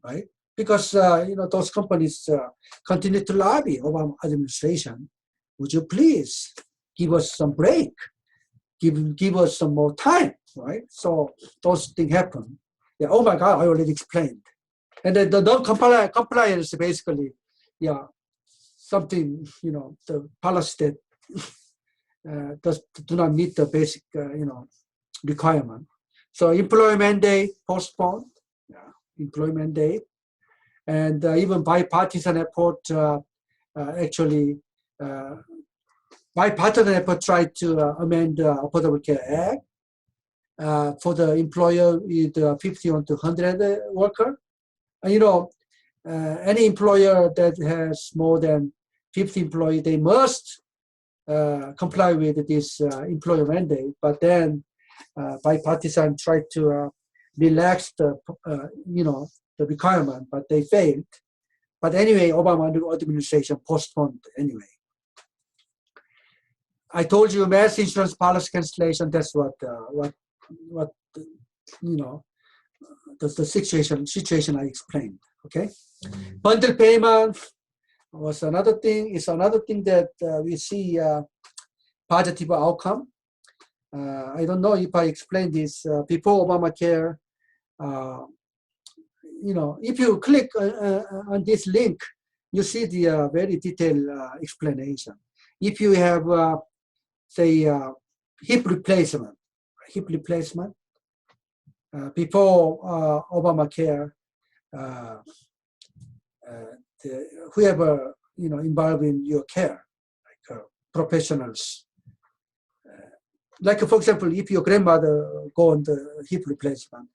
right? Because, those companies continue to lobby Obama administration. Would you please give us some break? Give us some more time, right? So those things happen. Yeah. Oh my God, I already explained. And then the non-compliance basically, something, the policy that do not meet the basic, requirement. So employee mandate postponed, employee mandate, and even bipartisan effort actually. Bipartisan effort tried to amend the Affordable Care Act for the employer with 50 to 100 worker. And, any employer that has more than 50 employees, they must comply with this employer mandate. But then bipartisan tried to relax the, the requirement, but they failed. But anyway, Obama administration postponed anyway. I told you mass insurance policy cancellation. That's what the situation I explained. Okay, bundle payment was another thing. It's another thing that we see positive outcome. I don't know if I explained this before Obamacare. If you click on this link, you see the very detailed explanation. If you have say hip replacement, before Obamacare, whoever involved in your care, like professionals, like for example, if your grandmother go on the hip replacement,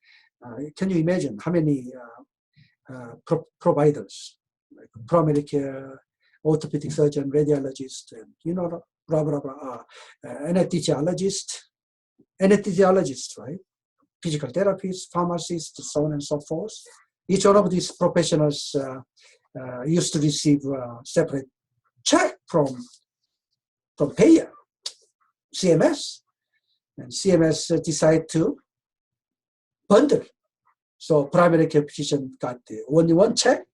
can you imagine how many providers, like primary care, orthopedic surgeon, radiologist, and blah blah blah, anesthesiologist, right? Physical therapists, pharmacists, so on and so forth. Each one of these professionals used to receive separate check from payer, CMS, and CMS decided to bundle. So primary care physician got only one check,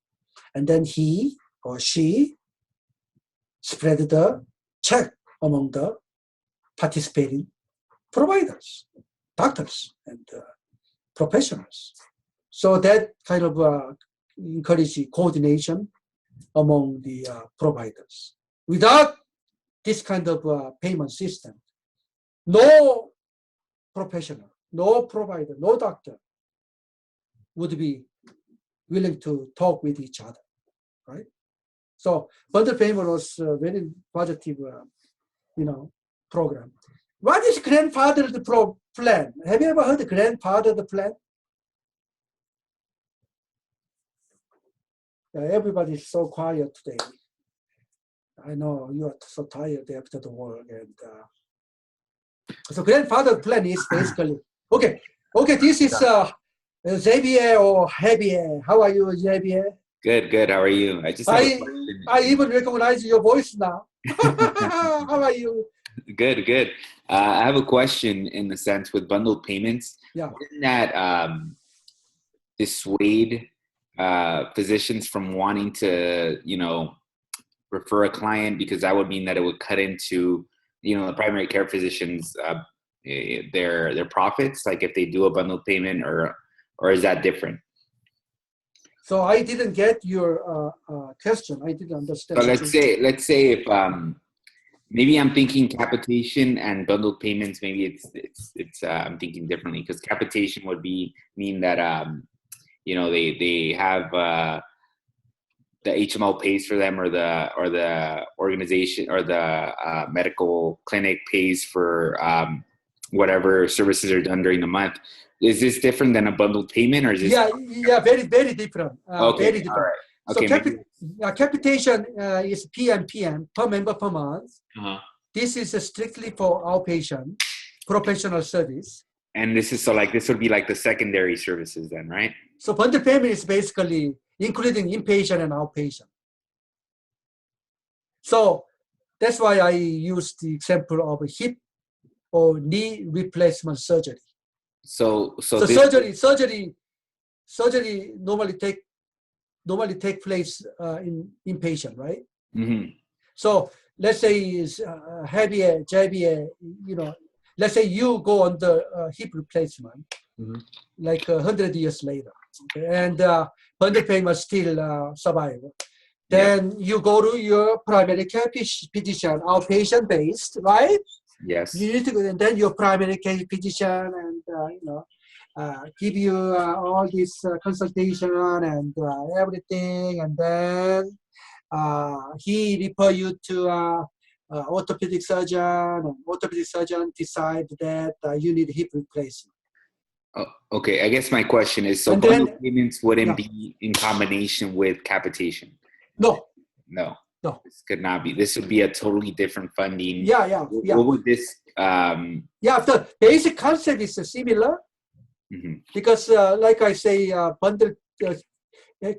and then he or she spread the check among the participating providers, doctors, and professionals. So that kind of encourages coordination among the providers. Without this kind of payment system, no professional, no provider, no doctor would be willing to talk with each other, right? So bundle payment was very positive program. What is grandfathered plan? Have you ever heard of grandfathered plan? Everybody's so quiet today. I know you are so tired after the work, and so grandfathered plan is basically okay. This is Xavier or Javier. How are you, Xavier?
Good. How are you?
I even recognize your voice now. How are you?
Good. I have a question in the sense with bundled payments.
Yeah.
Wouldn't that dissuade physicians from wanting to, refer a client, because that would mean that it would cut into, the primary care physicians, their profits, like if they do a bundled payment, or is that different?
So I didn't get your question. I didn't understand.
So let's say if maybe I'm thinking capitation and bundled payments, maybe it's I'm thinking differently, because capitation would mean that they have the HMO pays for them, or the organization or the medical clinic pays for whatever services are done during the month. Is this different than a bundled payment, or is this?
Yeah, very, very different.
Okay,
very different.
all right. Okay,
so capitation is PMPM, per member per month.
Uh-huh.
This is strictly for outpatient professional service.
And this would be like the secondary services then, right?
So bundle payment is basically including inpatient and outpatient. So that's why I use the example of hip or knee replacement surgery. So surgery normally take place in inpatient, right?
Mm-hmm.
So let's say is Javier, let's say you go on the hip replacement,
mm-hmm.
like 100 years later, okay? And bundle payment still survive. Then you go to your primary care physician, outpatient based, right?
Yes.
You need to go, and then your primary care physician and give you all this consultation and everything, and then he refer you to orthopedic surgeon, and orthopedic surgeon decide that you need hip replacement.
Oh, okay, I guess my question is, so bundle payments wouldn't be in combination with capitation?
No.
This could not be. This would be a totally different funding.
Yeah.
What would this?
The basic concept is similar,
mm-hmm.
because like I say, bundle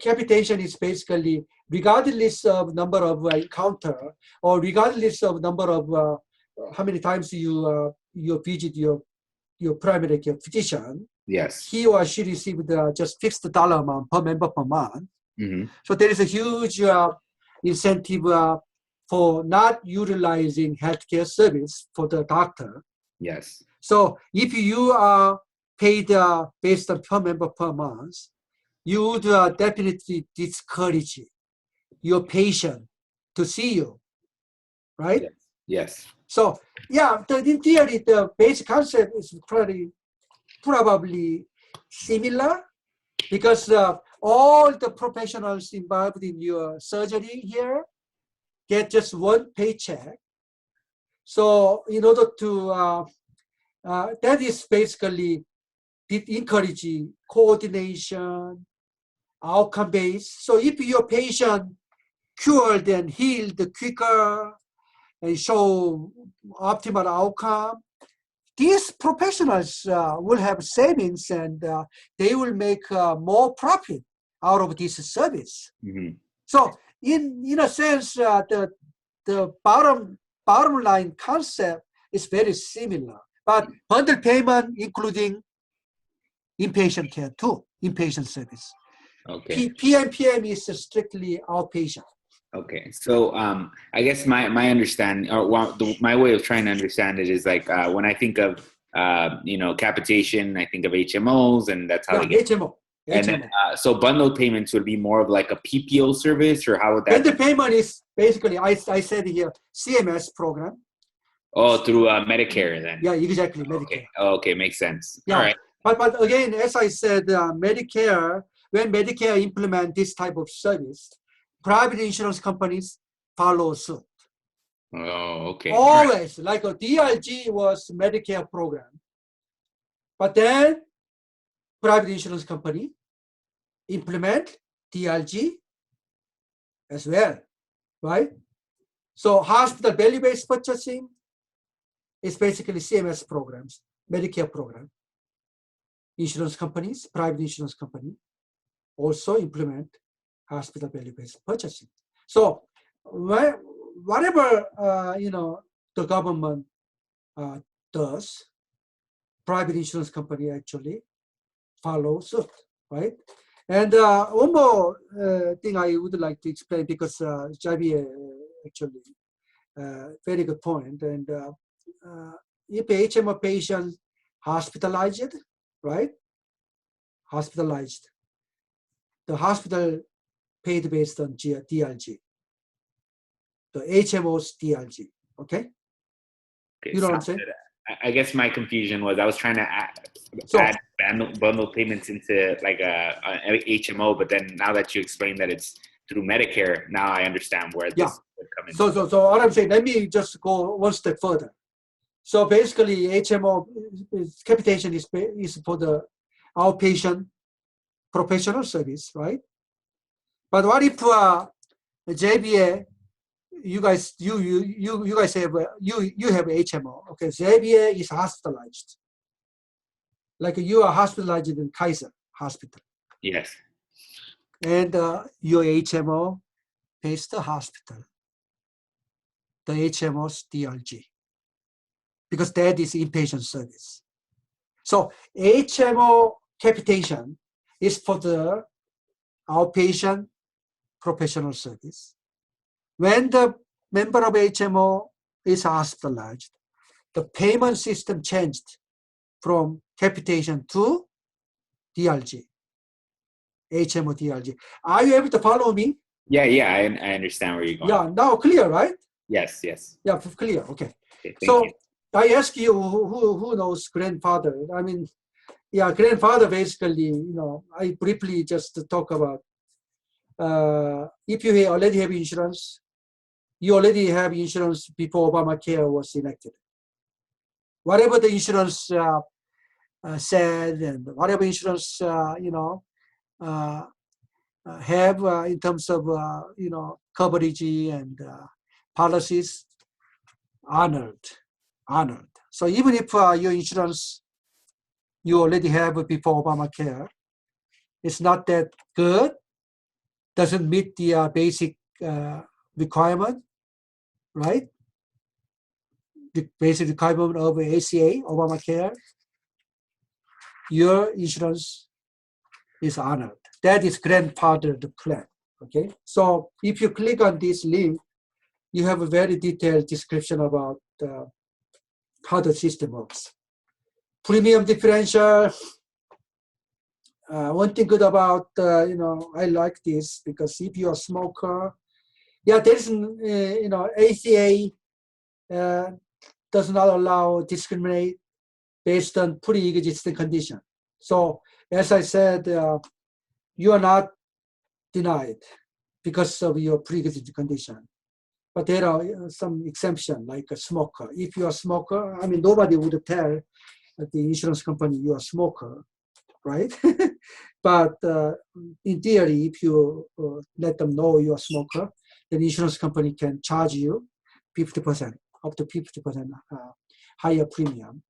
capitation is basically regardless of number of encounter, or regardless of number of how many times you visit your primary care physician.
Yes.
He or she received just fixed dollar amount per member per month.
Mm-hmm.
So there is a huge incentive for not utilizing healthcare service for the doctor.
Yes.
So if you are paid based on per member per month, you would definitely discourage your patient to see you, right?
Yes.
So in theory, the basic concept is probably similar, because all the professionals involved in your surgery here get just one paycheck. So in order to, that is basically encourage coordination, outcome-based. So if your patient cured and healed quicker and show optimal outcome, these professionals will have savings, and they will make more profit out of this service.
Mm-hmm.
So in a sense, the bottom line concept is very similar, but bundle payment including inpatient care too, inpatient service.
Okay.
PMPM is strictly outpatient.
Okay, so I guess my understanding, or my way of trying to understand it is like when I think of capitation, I think of HMOs, and that's how they get
HMO.
And then, so bundled payments would be more of like a PPO service, or how would that?
Bundled payment is basically, I said here, CMS program.
Oh, through Medicare then.
Yeah, exactly, Medicare.
Okay, makes sense.
Yeah.
All right.
But again, as I said, Medicare, when Medicare implement this type of service, private insurance companies follow suit.
Oh, okay.
Always, like a DRG was Medicare program. But then private insurance company implement DRG as well, right? So hospital value-based purchasing is basically CMS programs, Medicare program. Insurance companies, private insurance company also implement hospital value-based purchasing. So whatever the government does, private insurance company actually follow suit, right? And one more thing I would like to explain, because Javier actually very good point. And if HMO patient hospitalized, right? Hospitalized, the hospital paid based on DRG, the HMO's DRG, okay? You know what I'm saying?
I guess my confusion was I was trying to add bundle payments into like a HMO, but then now that you explained that it's through Medicare, now I understand where this would come in.
So what I'm saying, let me just go one step further. So basically, HMO capitation is for the outpatient professional service, right? But what if JBA, you guys have HMO, okay? JBA is hospitalized, like you are hospitalized in Kaiser Hospital.
Yes.
And your HMO pays the hospital, the HMO's DRG, because that is inpatient service. So HMO capitation is for the outpatient professional service. When the member of HMO is hospitalized, the payment system changed from capitation to DRG, HMO DRG. Are you able to follow me?
Yeah, I understand where you're going.
Yeah, now clear, right?
Yes.
Yeah, clear, okay.
Thank you.
I ask you, who knows grandfather? I mean, yeah, grandfather basically, I briefly just talk about, if you already have insurance, you already have insurance before Obamacare was enacted. Whatever the insurance said, and whatever insurance, have in terms of, coverage and policies, honored. So even if your insurance you already have before Obamacare, it's not that good, doesn't meet the basic requirement, right? The basic requirement of ACA, Obamacare, your insurance is honored. That is grandfathered plan, okay? So if you click on this link, you have a very detailed description about how the system works. Premium differential. One thing good about, I like this, because if you're a smoker, there's, ACA does not allow discriminate based on pre-existing condition. So as I said, you are not denied because of your pre-existing condition. But there are some exemption, like a smoker. If you're a smoker, I mean, nobody would tell the insurance company you're a smoker, right? But in theory, if you let them know you're a smoker, then the insurance company can charge you 50%, up to 50% higher premium.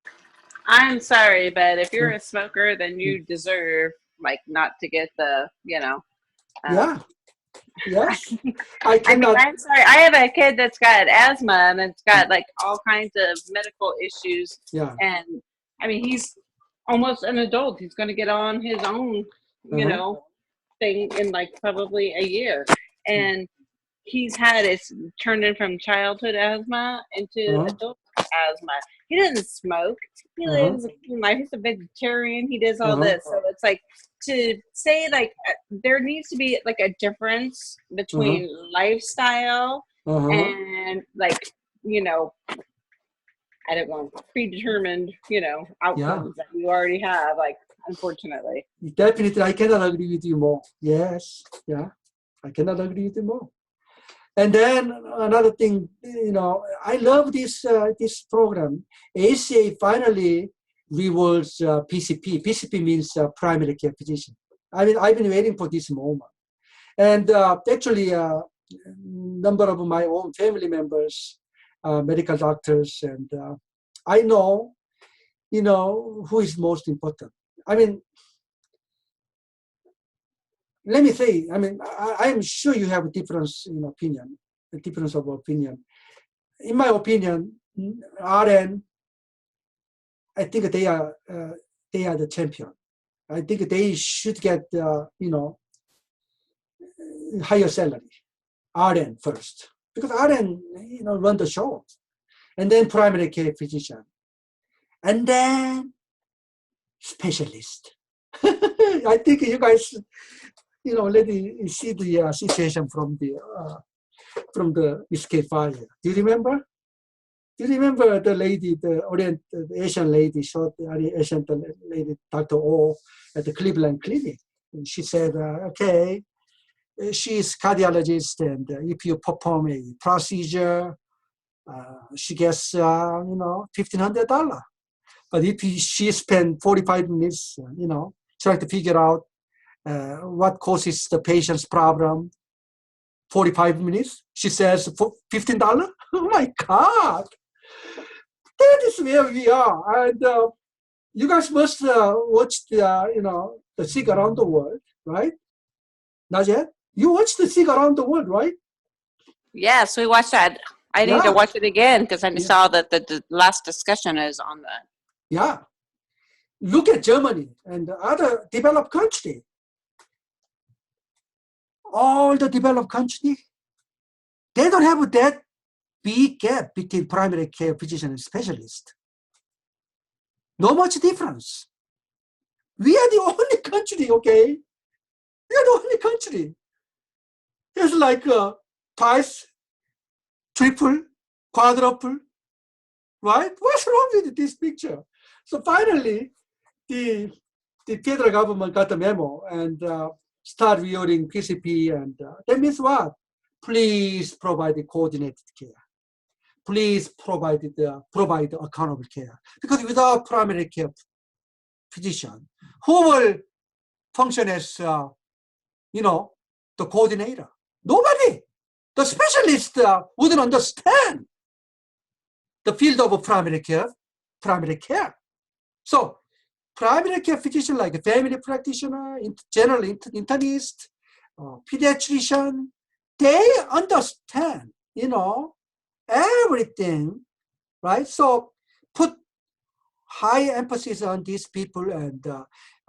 I'm sorry, but if you're a smoker, then you deserve not to get the,
Yes.
I'm sorry. I have a kid that's got asthma and it's got all kinds of medical issues.
Yeah.
And I mean, he's almost an adult. He's going to get on his own, thing in probably a year. And he's had it's turned in from childhood asthma into adult asthma. He doesn't smoke. He lives a clean life. He's a vegetarian. He does all this. So it's to say there needs to be a difference between lifestyle and I don't know, predetermined, outcomes that you already have, unfortunately.
Definitely, I cannot agree with you more. Yes, I cannot agree with you more. And then another thing, you know, I love this this program. HCA finally rewards PCP. PCP means primary care physician. I mean, I've been waiting for this moment. And actually, number of my own family members, medical doctors, and I know, you know, who is most important. I mean, let me say, I mean, I'm sure you have a difference in opinion, a difference of opinion. In my opinion, RN, I think they are the champion. I think they should get, you know, higher salary. RN first, because RN, you know, run the show, and then primary care physician, and then specialist. I think you guys, you know, already see the situation from the escape fire. Do you remember? Do you remember the lady, the Asian lady, short Asian lady, Dr. O, at the Cleveland Clinic? And she said, okay, she's cardiologist, and if you perform a procedure, she gets, you know, $1,500. But if she spent 45 minutes, you know, trying to figure out what causes the patient's problem, 45 minutes, she says $15. Oh my God. That is where we are. And you guys must watch the, you know, the Sick Around the World, right? Not yet? You watched the Sick Around the World, right?
Yes, we watched that. I need to watch it again because I saw that the last discussion is on that.
Yeah. Look at Germany and other developed country. All the developed country, they don't have that big gap between primary care physician and specialist. No much difference. We are the only country, okay? We are the only country. It's like twice, triple, quadruple, right? What's wrong with this picture? So finally, the federal government got the memo and start rewarding PCP, and that means what? Please provide the coordinated care. Please provide accountable care. Because without primary care physician, who will function as, you know, the coordinator? Nobody. The specialist wouldn't understand the field of primary care. So primary care physician like a family practitioner, general internist, pediatrician, they understand, you know, everything, right? So put high emphasis on these people, and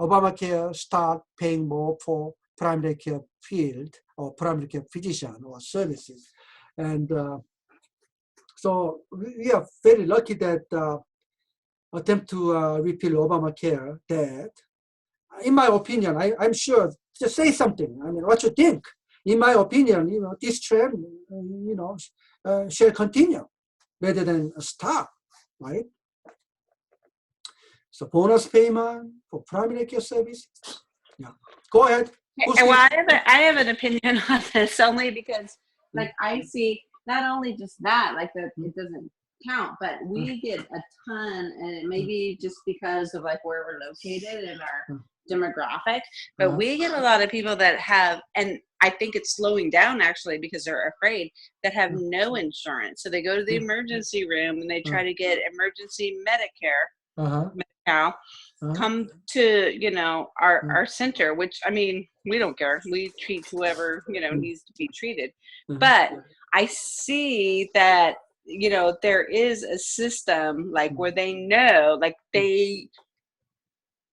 Obamacare start paying more for primary care field or primary care physician or services. And so we are very lucky that attempt to repeal Obamacare that, in my opinion, I'm sure, just say something. I mean, what you think? In my opinion, you know, this trend, you know, shall continue rather than stop, right? So bonus payment for primary care service. Yeah, go ahead.
Well, I have an opinion on this only because, like, I see not only just that, like, that it doesn't count, but we get a ton, and it may be just because of like where we're located and our demographic, but we get a lot of people that have, and I think it's slowing down actually because they're afraid, that have no insurance. So they go to the emergency room and they try to get emergency Medicare, Medi-Cal, come to, you know, our center, which, I mean, we don't care. We treat whoever, you know, needs to be treated. But I see that, you know, there is a system like where they know, like they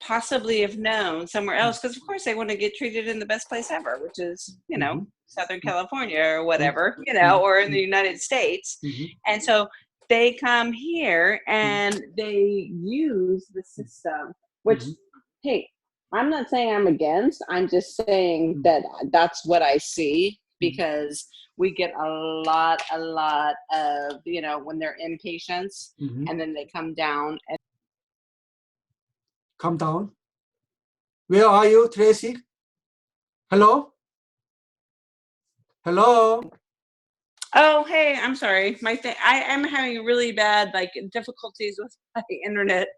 possibly have known somewhere else, because of course they want to get treated in the best place ever, which is, you know, Southern California or whatever, you know, or in the United States. And so they come here and they use the system, which, hey, I'm not saying I'm against, I'm just saying that that's what I see, because we get a lot of, you know, when they're inpatients and then they come down. And
come down. Where are you, Tracy? Hello? Hello?
Oh, hey, I'm sorry. I'm having really bad difficulties with my internet.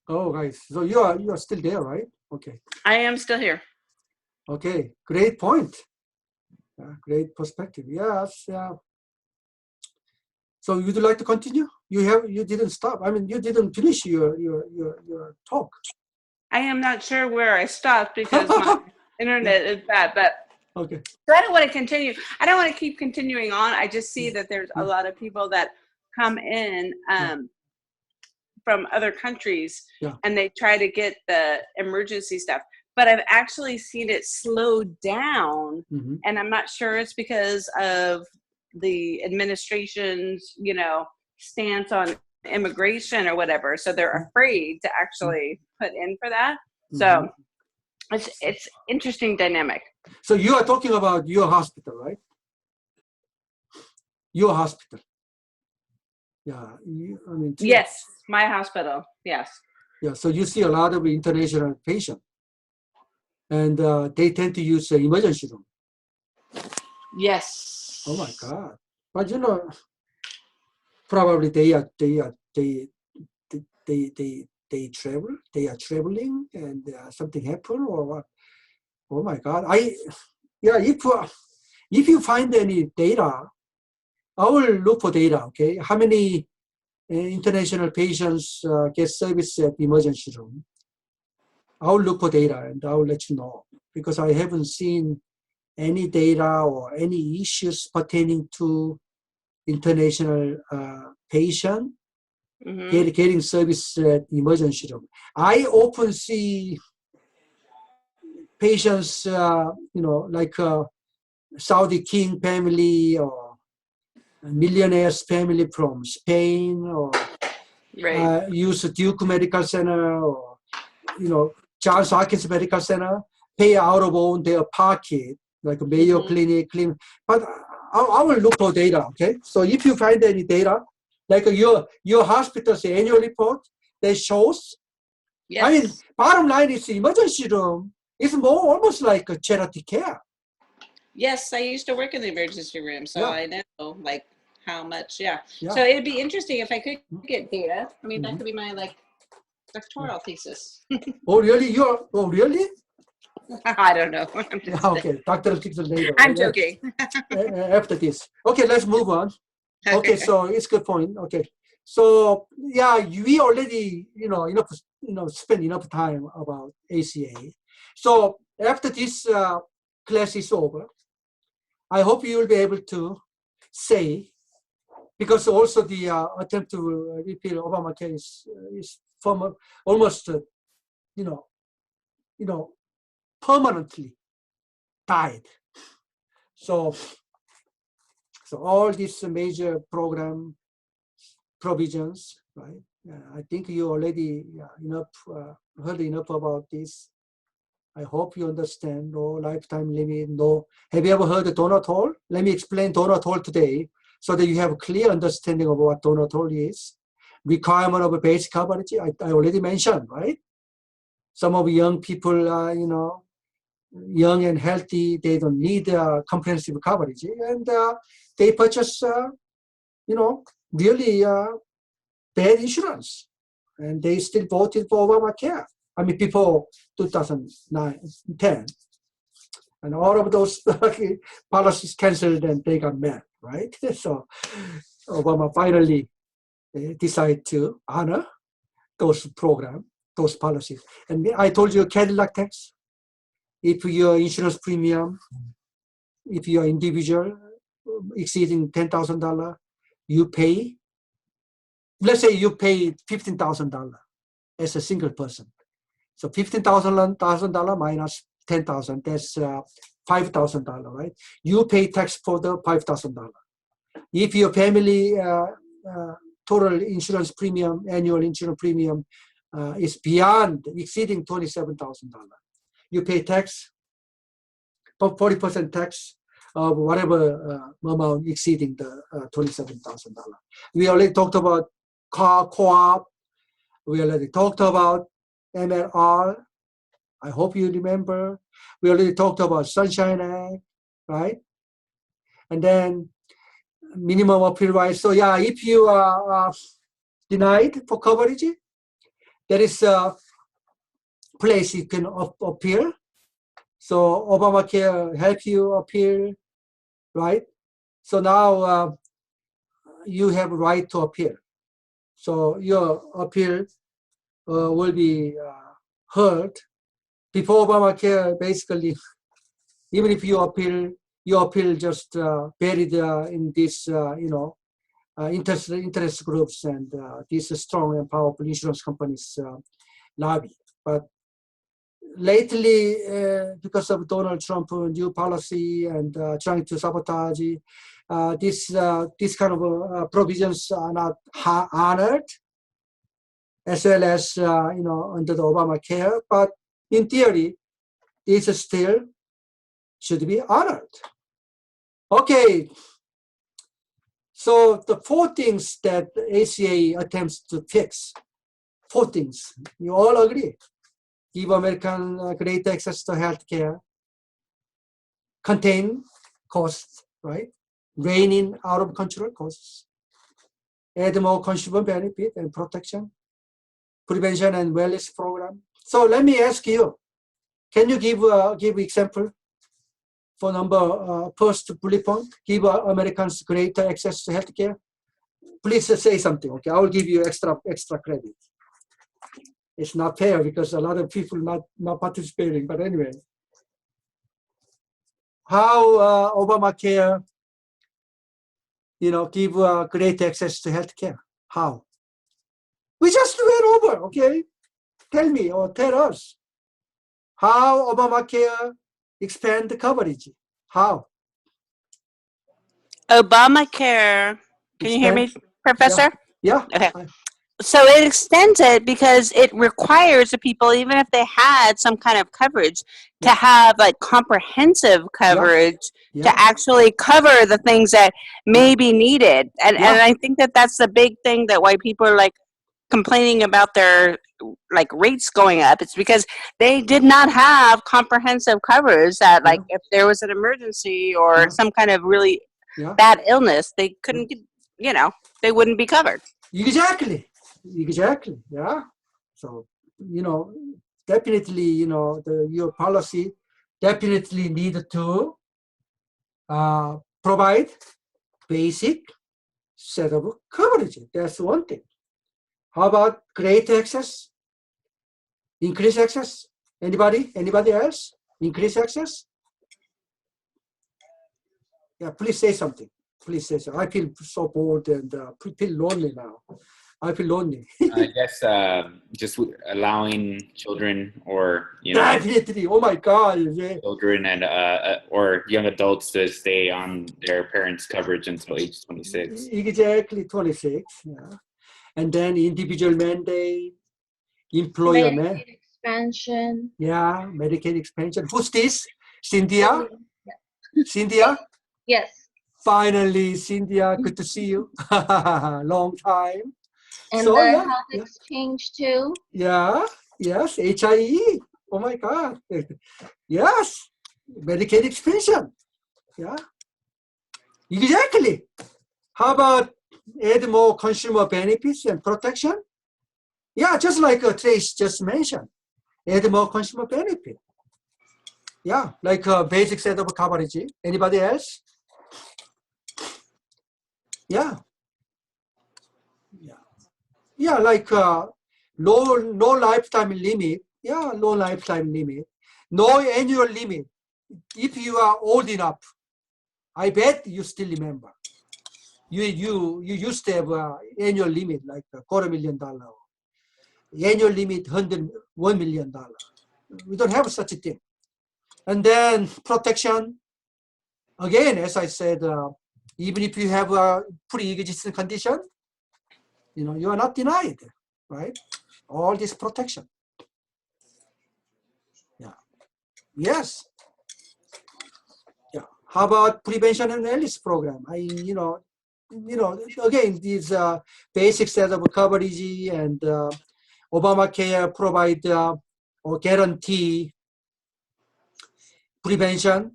Oh, guys. So you are still there, right? Okay.
I am still here.
Okay. Great point. Great perspective. Yes. So would you like to continue? You didn't stop. I mean, you didn't finish your talk.
I am not sure where I stopped because my internet is bad, but
okay.
So I don't want to continue. I don't want to keep continuing on. I just see that there's a lot of people that come in from other countries and they try to get the emergency stuff. But I've actually seen it slow down, and I'm not sure it's because of the administration's, stance on immigration or whatever. So they're afraid to actually put in for that. So it's interesting dynamic.
So you are talking about your hospital, right? Your hospital. Yeah.
Yes, my hospital. Yes.
Yeah. So you see a lot of international patients, and they tend to use the emergency room.
Yes.
Oh my God! But probably they travel. They are traveling, and something happened, or what? Oh my God! If you find any data, I will look for data. Okay, how many international patients get service at the emergency room? I will look for data and I will let you know, because I haven't seen any data or any issues pertaining to international patient getting service at the emergency room. I often see patients, like Saudi king family or millionaire's family from Spain, or use Duke Medical Center, or Charles Hopkins Medical Center, pay out of own their pocket, like Mayo Clinic. But I will look for data. Okay, so if you find any data, like your hospital's annual report that shows.
Yes.
I mean, bottom line is the emergency room is more almost like a charity care.
Yes, I used to work in the emergency room, so I know how much. So it'd be interesting if I could get data. I mean, that could be my doctoral thesis.
Oh really? Oh really?
I don't know. I'm just
okay, doctoral thesis later.
I'm joking.
After this, okay, let's move on. Okay, so it's a good point. Okay, so we already spend enough time about ACA. So after this class is over, I hope you will be able to say, because also the attempt to repeal Obamacare is from almost permanently died. So all these major program provisions, right? I think you already heard enough about this. I hope you understand. No lifetime limit. No. Have you ever heard of donut hole? Let me explain donut hole today, so that you have a clear understanding of what donut hole is. Requirement of a basic coverage, I already mentioned, right? Some of young people, young and healthy, they don't need comprehensive coverage, and they purchase, really bad insurance, and they still voted for Obamacare. I mean, before 2010, and all of those policies canceled, and they got mad, right? So Obama finally decided to honor those programs, those policies. And I told you Cadillac tax. If your insurance premium, if you're individual exceeding $10,000, you pay. Let's say you pay $15,000 as a single person. So $15,000 minus 10,000, that's $5,000, right? You pay tax for the $5,000. If your family total insurance premium, annual insurance premium is beyond exceeding $27,000, you pay tax, 40% tax of whatever amount exceeding the $27,000. We already talked about co-op. We already talked about MLR. I hope you remember. We already talked about Sunshine Act, right? And then minimum appeal right. So yeah, if you are denied for coverage, there is a place you can appeal. So Obamacare help you appeal, right? So now you have right to appeal. So your appeal will be heard. Before Obamacare, basically, even if you appeal, your appeal just buried in this, interest groups and these strong and powerful insurance companies lobby. But lately, because of Donald Trump new policy and trying to sabotage, this kind of provisions are not honored, as well as under the Obamacare. But in theory, this still should be honored. Okay. So the 4 things that ACA attempts to fix, 4 things, you all agree. Give American greater access to healthcare, contain costs, right? Rein in out of control costs, add more consumer benefit and protection, prevention and wellness program. So let me ask you, can you give example for number first bullet point? Give Americans greater access to healthcare. Please say something. Okay, I will give you extra credit. It's not fair because a lot of people not participating. But anyway, how Obamacare, give great access to healthcare? How? We just went over. Okay, tell me or tell us how Obamacare expand the coverage. How?
Obamacare. Can you hear me, Professor?
Yeah.
Okay. So it extends it because it requires the people, even if they had some kind of coverage, to have like comprehensive coverage to actually cover the things that may be needed. And I think that that's the big thing that why people are like complaining about their like rates going up. It's because they did not have comprehensive coverage that like if there was an emergency or some kind of really bad illness, they couldn't get, they wouldn't be covered.
Exactly. Yeah. So, definitely, your policy definitely need to provide basic set of coverage. That's one thing. How about greater access? Increase access? Anybody else? Increase access? Yeah, please say something. Please say so. I feel so bored and feel lonely now. I feel lonely.
I guess just allowing children or
definitely. Oh my God. Yeah.
Children and or young adults to stay on their parents' coverage until age 26.
Exactly, 26. Yeah, and then individual mandate, employer
Medicaid expansion.
Yeah, Medicaid expansion. Who's this? Cynthia? Cynthia?
Yes.
Finally, Cynthia, good to see you. Long time.
And so, the health exchange too.
Yeah, yes, HIE. Oh my God. Yes, Medicaid expansion. Yeah, exactly. How about add more consumer benefits and protection? Yeah, just like Trace just mentioned, add more consumer benefit. Yeah, like a basic set of coverage. Anybody else? Yeah. Yeah, like no lifetime limit. Yeah, no lifetime limit. No annual limit. If you are old enough, I bet you still remember. You used to have an annual limit like $250,000. Annual limit $1 million. We don't have such a thing. And then protection. Again, as I said, even if you have a pre-existing condition, you are not denied, right? All this protection. Yeah. Yes. Yeah. How about prevention and wellness program? Again, these basic set of coverage and Obamacare provide or guarantee prevention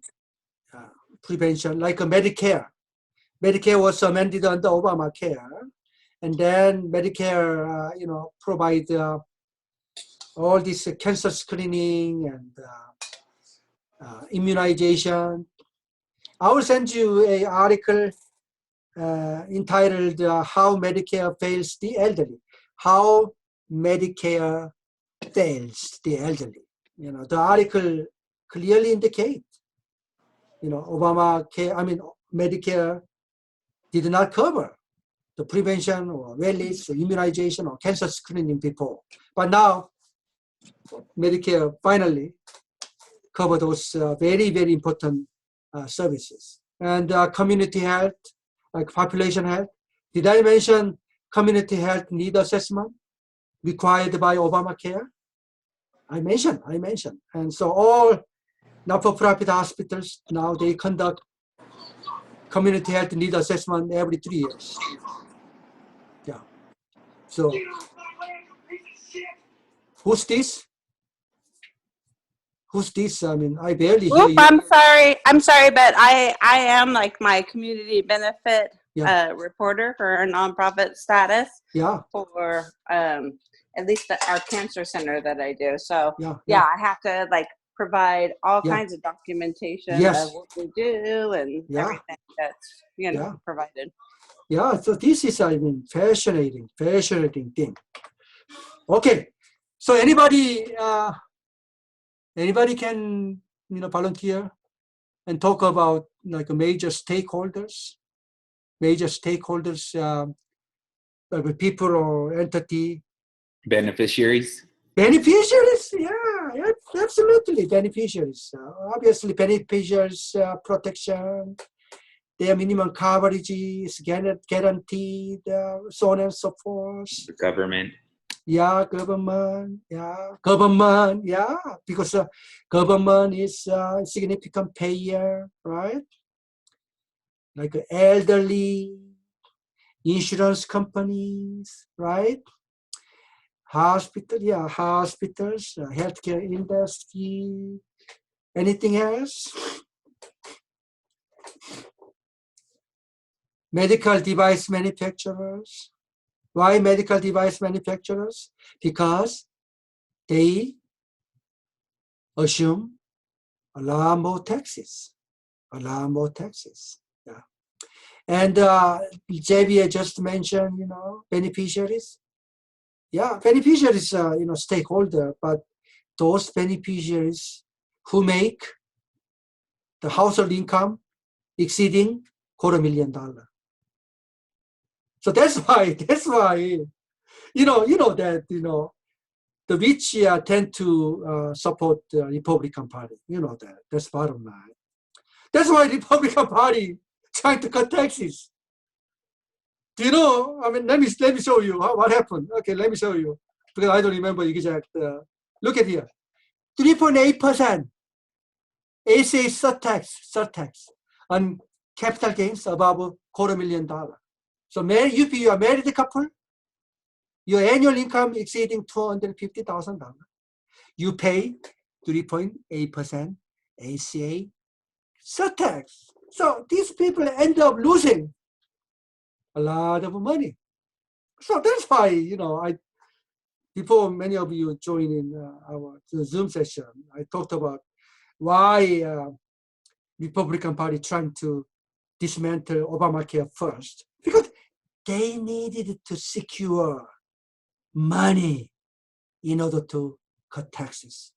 like a Medicare. Medicare was amended under Obamacare, and then Medicare, provide all this cancer screening and immunization. I will send you an article entitled "How Medicare Fails the Elderly." How Medicare fails the elderly. The article clearly indicate, Medicare did not cover the prevention or wellness, immunization, or cancer screening before. But now, Medicare finally cover those very, very important services. And community health, like population health. Did I mention community health need assessment required by Obamacare? I mentioned. And so all not-for-profit hospitals, now they conduct community health need assessment every 3 years. Yeah. So, who's this? Who's this? I mean, I barely hear you.
I'm sorry, but I am like my community benefit reporter for a nonprofit status.
Yeah.
For at least our cancer center that I do. So I have to like provide all kinds of documentation of what we do and everything that's provided.
Yeah. So this is fascinating thing. Okay. So anybody can volunteer and talk about like major stakeholders, people or entity.
Beneficiaries,
yeah, absolutely, beneficiaries. Obviously, beneficiaries protection, their minimum coverage is guaranteed, so on and so forth.
the government.
Yeah, government, because government is a significant payer, right? Like elderly, insurance companies, right? Hospitals, healthcare industry, anything else? Medical device manufacturers. Why medical device manufacturers? Because they assume a lot more taxes. Yeah. And Xavier just mentioned, beneficiaries. Yeah, beneficiaries, stakeholder, but those beneficiaries who make the household income exceeding $250,000. So that's why, the rich tend to support the Republican Party. That's bottom line. That's why the Republican Party trying to cut taxes. Do you know? I mean, let me show you what happened. Okay, let me show you because I don't remember exact. Look at here, 3.8% ACA surtax on capital gains above $250,000. So, if you are a married couple, your annual income exceeding $250,000, you pay 3.8% ACA surtax. So these people end up losing a lot of money. So that's why, before many of you join in our Zoom session, I talked about why Republican Party trying to dismantle Obamacare first, because they needed to secure money in order to cut taxes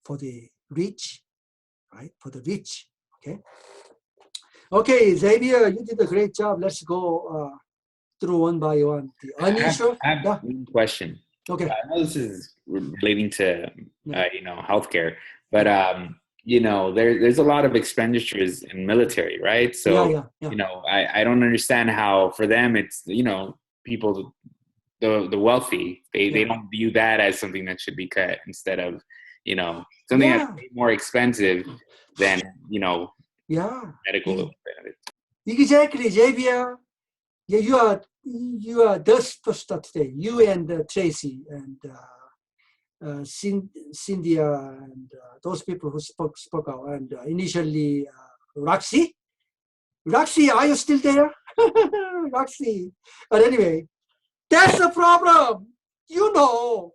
for the rich, right? For the rich, okay? Okay, Xavier, you did a great job. Let's go through one by one. The uninsured.
I have one question.
Okay.
I know this is relating to healthcare, but there's a lot of expenditures in military, right? So I don't understand how for them it's people, the wealthy, they don't view that as something that should be cut instead of something that's more expensive than medical benefits.
Exactly, Xavier. Yeah, you are the superstar today. You and Tracy and Cynthia and those people who spoke out, and initially Roxy Roxy, are you still there? Roxy. But anyway, that's the problem. You know,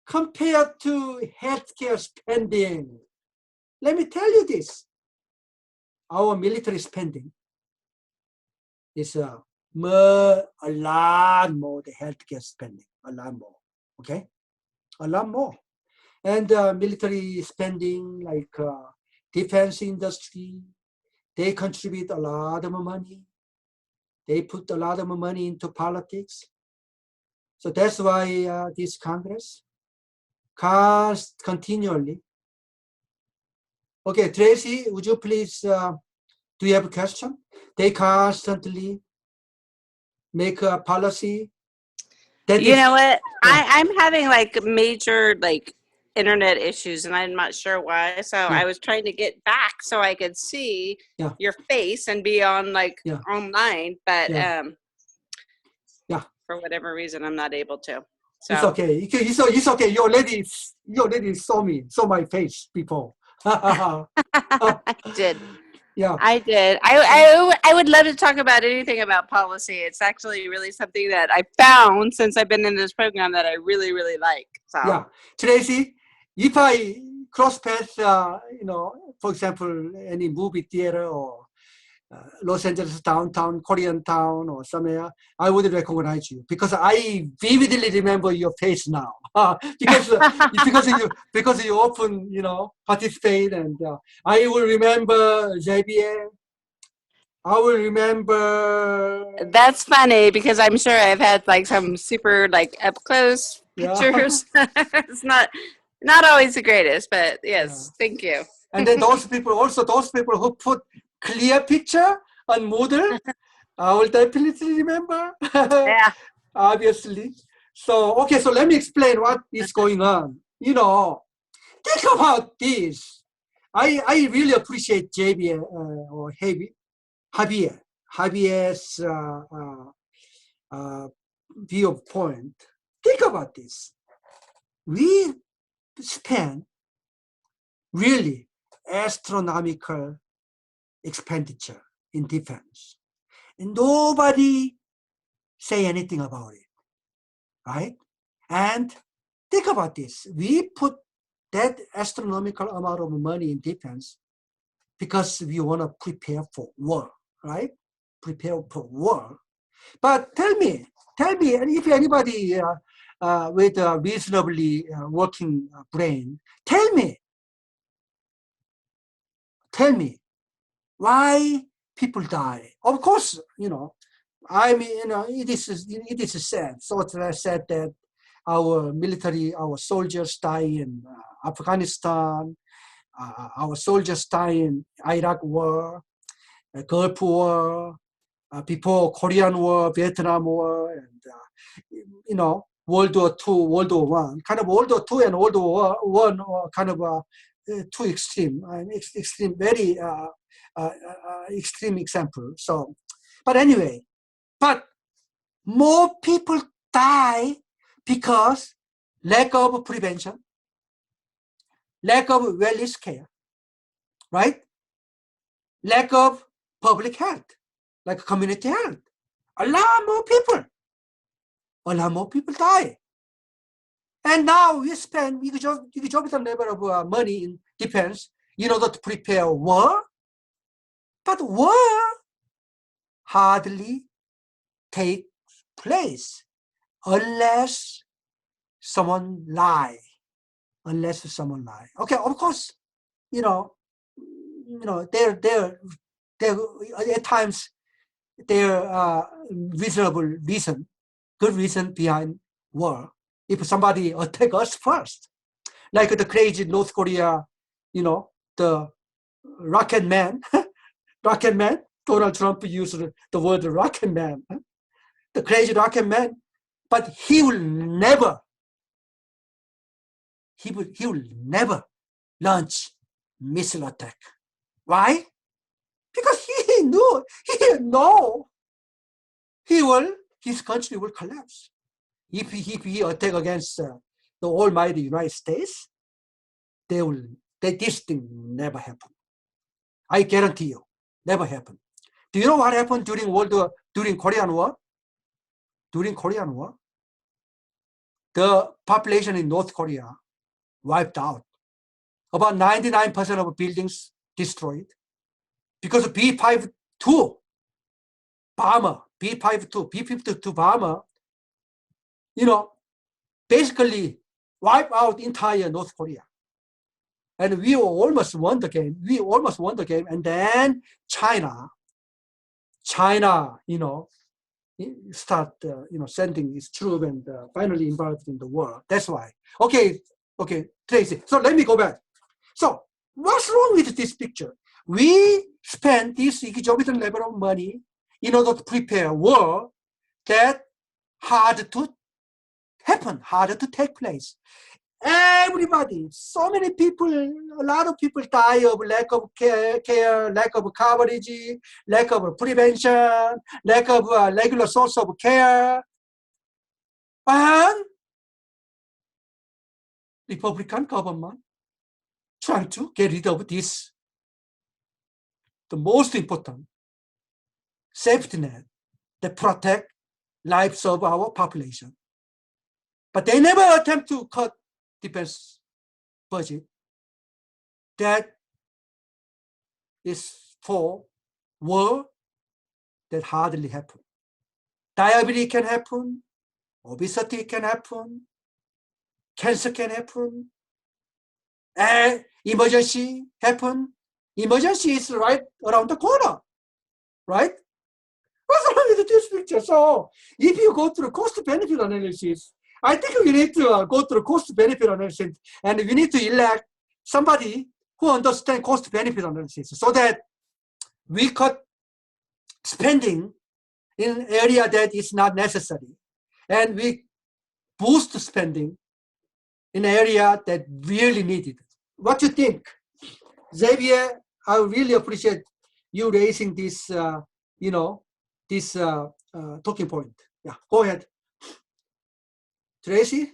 compared to healthcare spending, let me tell you this. Our military spending is a lot more the healthcare spending, a lot more, okay? A lot more. And military spending, like defense industry, they contribute a lot of money. They put a lot of money into politics. So that's why this Congress continually. Okay, Tracy, would you please, do you have a question? They constantly make a policy. That
You
is,
know what?
yeah.
I'm having like major like internet issues and I'm not sure why. So
Yeah.
I was trying to get back so I could see
Yeah.
your face and be on like
Yeah.
online, but
Yeah.
for whatever reason I'm not able to. So
It's okay. It's okay. You already saw my face before.
I did.
Yeah.
I did. I would love to talk about anything about policy. It's actually really something that I found since I've been in this program that I really, really like. So
Yeah. Tracy, if I cross paths, for example, any movie theater or Los Angeles downtown, Korean town or somewhere, I would recognize you because I vividly remember your face now. because you often participate, and I will remember Xavier. I will remember.
that's funny because I'm sure I've had like some super like up close pictures. It's not always the greatest, but yes, thank you.
And then those people who put clear picture on Moodle, I will definitely remember.
Yeah.
Obviously. So, okay, so let me explain what is going on. Think about this. I really appreciate Javier or Javier's viewpoint. Think about this. We spend really astronomical expenditure in defense. And nobody say anything about it, right? And think about this. We put that astronomical amount of money in defense because we want to prepare for war, right? Prepare for war. But tell me, if anybody with a reasonably working brain, tell me, why people die. Of course, it is sad. So it's sad that our military, our soldiers die in Afghanistan, our soldiers die in Iraq War, Gulf War, before Korean War, Vietnam War, and World War II, World War One. Kind of World War II and World War One are kind of too extreme, very extreme example. So, but anyway, more people die because lack of prevention, lack of wellness care, right? Lack of public health, like community health. A lot more people die. And now we spend exorbitant level of money in defense in order to prepare war. But war hardly takes place unless someone lie. Okay, of course, there at times there are good reason behind war. If somebody attack us first, like the crazy North Korea, the rocket man, Donald Trump used the word rocket man, the crazy rocket man, but he will never launch missile attack. Why? Because he knew his country will collapse if he attack against the almighty United States. This thing never happen. I guarantee you, never happen. Do you know what happened during Korean War? During Korean War, the population in North Korea wiped out. About 99% of buildings destroyed because of B-52 bomber, B-52 bomber, basically wipe out entire North Korea. And we almost won the game. And then China, start, sending its troops and finally involved in the war. That's why. Okay, Tracy. So let me go back. So what's wrong with this picture? We spend this exorbitant level of money in order to prepare a war that hard to happen, hard to take place. Everybody, so many people, a lot of people die of lack of care, lack of coverage, lack of prevention, lack of regular source of care. And Republican government trying to get rid of this, the most important safety net that protect lives of our population. But they never attempt to cut defense budget that is for war that hardly happen. Diabetes can happen, obesity can happen, cancer can happen, and emergency happen. Emergency is right around the corner, right? What's wrong with this picture? So if you go through cost-benefit analysis, I think we need to go through cost-benefit analysis, and we need to elect somebody who understands cost-benefit analysis so that we cut spending in an area that is not necessary, and we boost spending in an area that really needed. What do you think? Xavier, I really appreciate you raising this, this talking point. Yeah, go ahead. Tracy,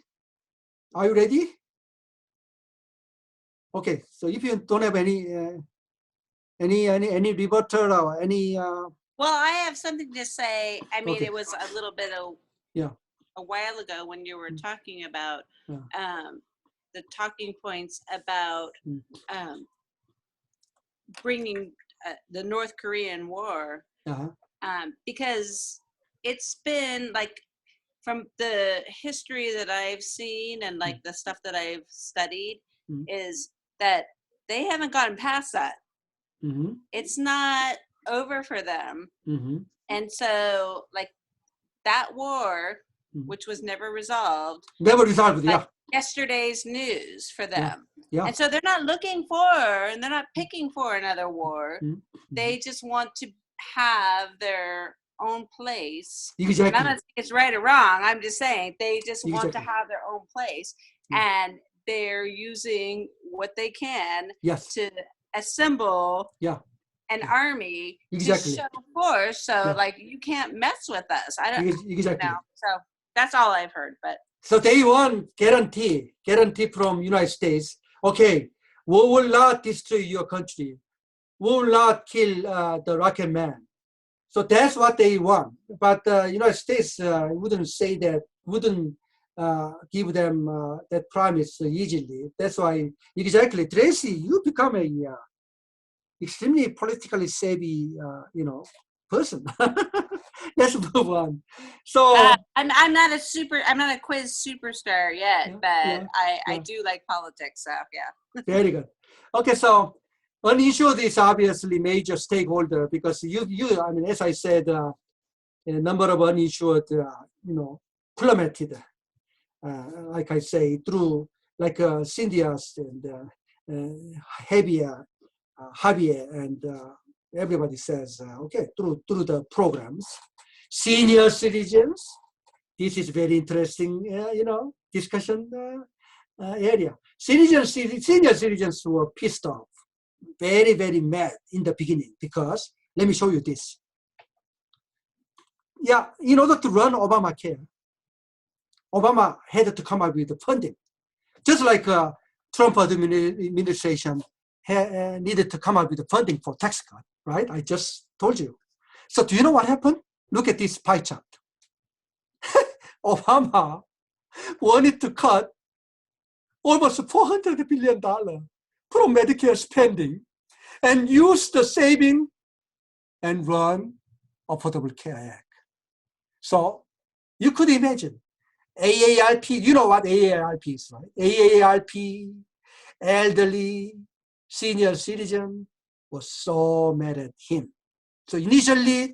are you ready? Okay, so if you don't have any rebuttal or any.
Well, I have something to say. I mean,
Okay.
it was a little bit of a while ago when you were talking about the talking points about bringing the North Korean War, because it's been like, from the history that I've seen and like the stuff that I've studied, is that they haven't gotten past that. It's not over for them. And so like that war, which was never resolved, like yesterday's news for them. And so they're not looking for, and they're not picking for another war. They just want to have their own place.
Exactly.
I'm not saying it's right or wrong. I'm just saying they just want to have their own place, and they're using what they can to assemble an army to show force. So like, you can't mess with us. I don't know. So that's all I've heard. But
so they want guarantee from United States. Okay, we will not destroy your country. We will not kill the rocket man. So that's what they want. But United States wouldn't say that, wouldn't give them that promise easily. That's why, exactly, Tracy, you become a extremely politically savvy, person. Let's move on. So
I'm not a quiz superstar yet, but I do like politics. So yeah.
Very good. Okay, so uninsured is obviously major stakeholder because I mean, as I said, a number of uninsured, plummeted. Like I say, through like Cynthia's and Javier, and everybody says, okay, through the programs. Senior citizens, this is very interesting, discussion area. Senior citizens were pissed off, very, very mad in the beginning because, let me show you this. Yeah, in order to run Obamacare, Obama had to come up with the funding. Just like Trump administration needed to come up with the funding for tax cut, right? I just told you. So do you know what happened? Look at this pie chart. Obama wanted to cut almost $400 billion from Medicare spending and use the saving and run Affordable Care Act. So you could imagine AARP, you know what AARP is, right? AARP, elderly, senior citizen was so mad at him. So initially,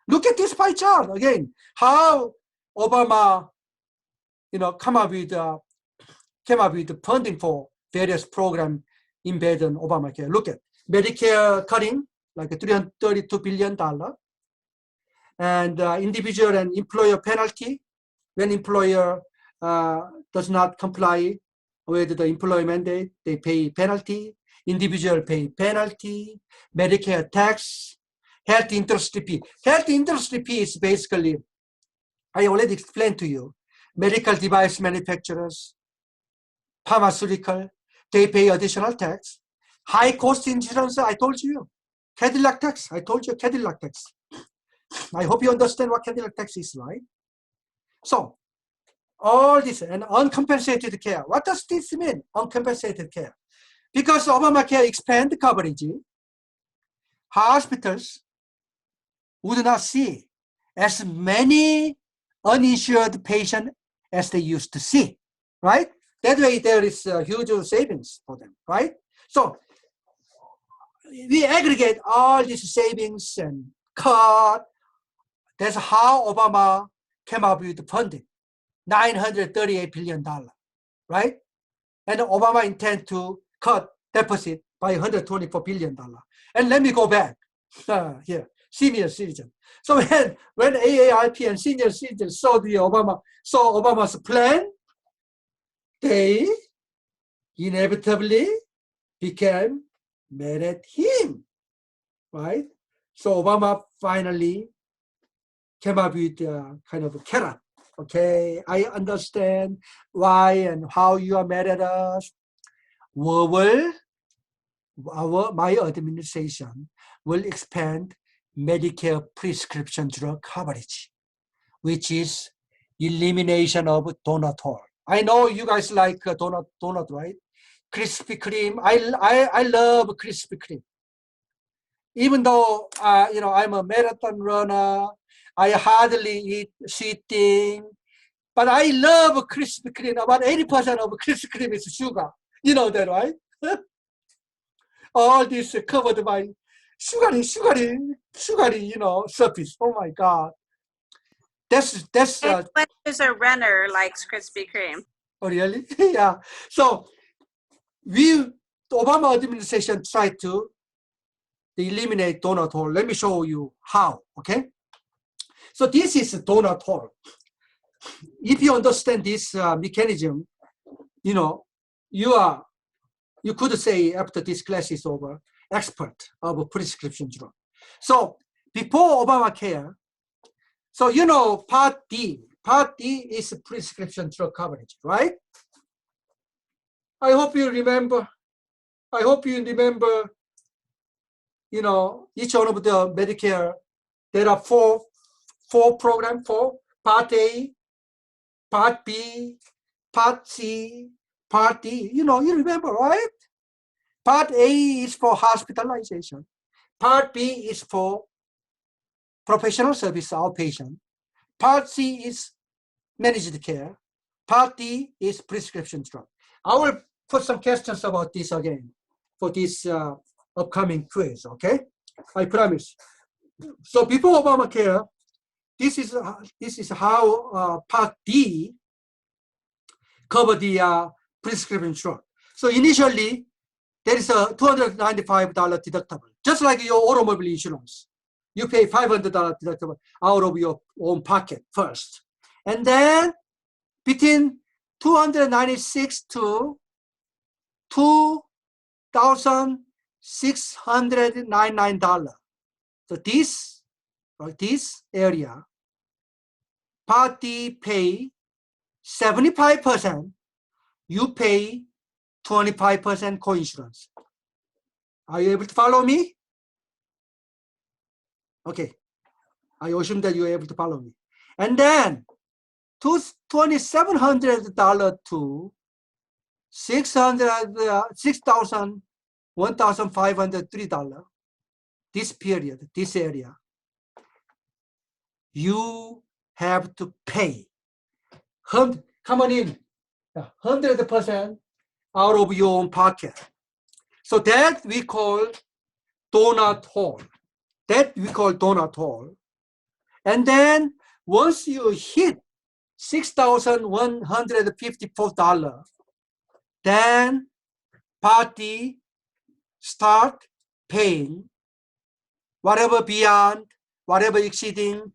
look at this pie chart again, how Obama, came up with the funding for various programs embedded in Obamacare. Look at Medicare cutting, like $332 billion, and individual and employer penalty, when employer does not comply with the employee mandate, they pay penalty, individual pay penalty, Medicare tax, health interest fee. Health interest fee is basically, I already explained to you, medical device manufacturers, pharmaceutical, they pay additional tax. High cost insurance, I told you. Cadillac tax, I told you Cadillac tax. I hope you understand what Cadillac tax is, right? So, all this, and uncompensated care. What does this mean, uncompensated care? Because Obamacare expand coverage, hospitals would not see as many uninsured patients as they used to see, right? That way there is a huge savings for them, right? So we aggregate all these savings and cut. That's how Obama came up with the funding, $938 billion, right? And Obama intend to cut deficit by $124 billion. And let me go back here, senior citizen. So when AARP and senior citizens saw Obama's plan, they inevitably became mad at him, right? So Obama finally came up with kind of a carrot. Okay, I understand why and how you are mad at us. My administration will expand Medicare prescription drug coverage, which is elimination of donut hole. I know you guys like donut, right? Krispy Kreme. I love Krispy Kreme. Even though I'm a marathon runner, I hardly eat sweet thing, but I love Krispy Kreme. About 80% of Krispy Kreme is sugar. You know that, right? All this covered by sugary, surface. Oh my God. That's.
There's a runner likes Krispy Kreme.
Oh really? Yeah. So the Obama administration tried to eliminate donut hole. Let me show you how. Okay. So this is a donut hole. If you understand this mechanism, you could say after this class is over, expert of a prescription drug. So before Obamacare, so Part D. Part D is prescription drug coverage, right? I hope you remember, each one of the Medicare, there are four programs, Part A, Part B, Part C, Part D. You remember, right? Part A is for hospitalization. Part B is for professional service outpatient. Part C is managed care. Part D is prescription drug. I will put some questions about this again for this upcoming quiz, okay? I promise. So before Obamacare, this is how Part D covered the prescription drug. So initially, there is a $295 deductible, just like your automobile insurance. You pay $500 deductible out of your own pocket first. And then between $296 to $2,699. So this area, Part D pay 75%, you pay 25% coinsurance. Are you able to follow me? Okay, I assume that you're able to follow me. And then $2,700 to $1,503. This period, this area, you have to pay. Come on in, 100% out of your own pocket. So that we call donut hole. That we call donut hole. And then once you hit $6,154, then party start paying whatever beyond, whatever exceeding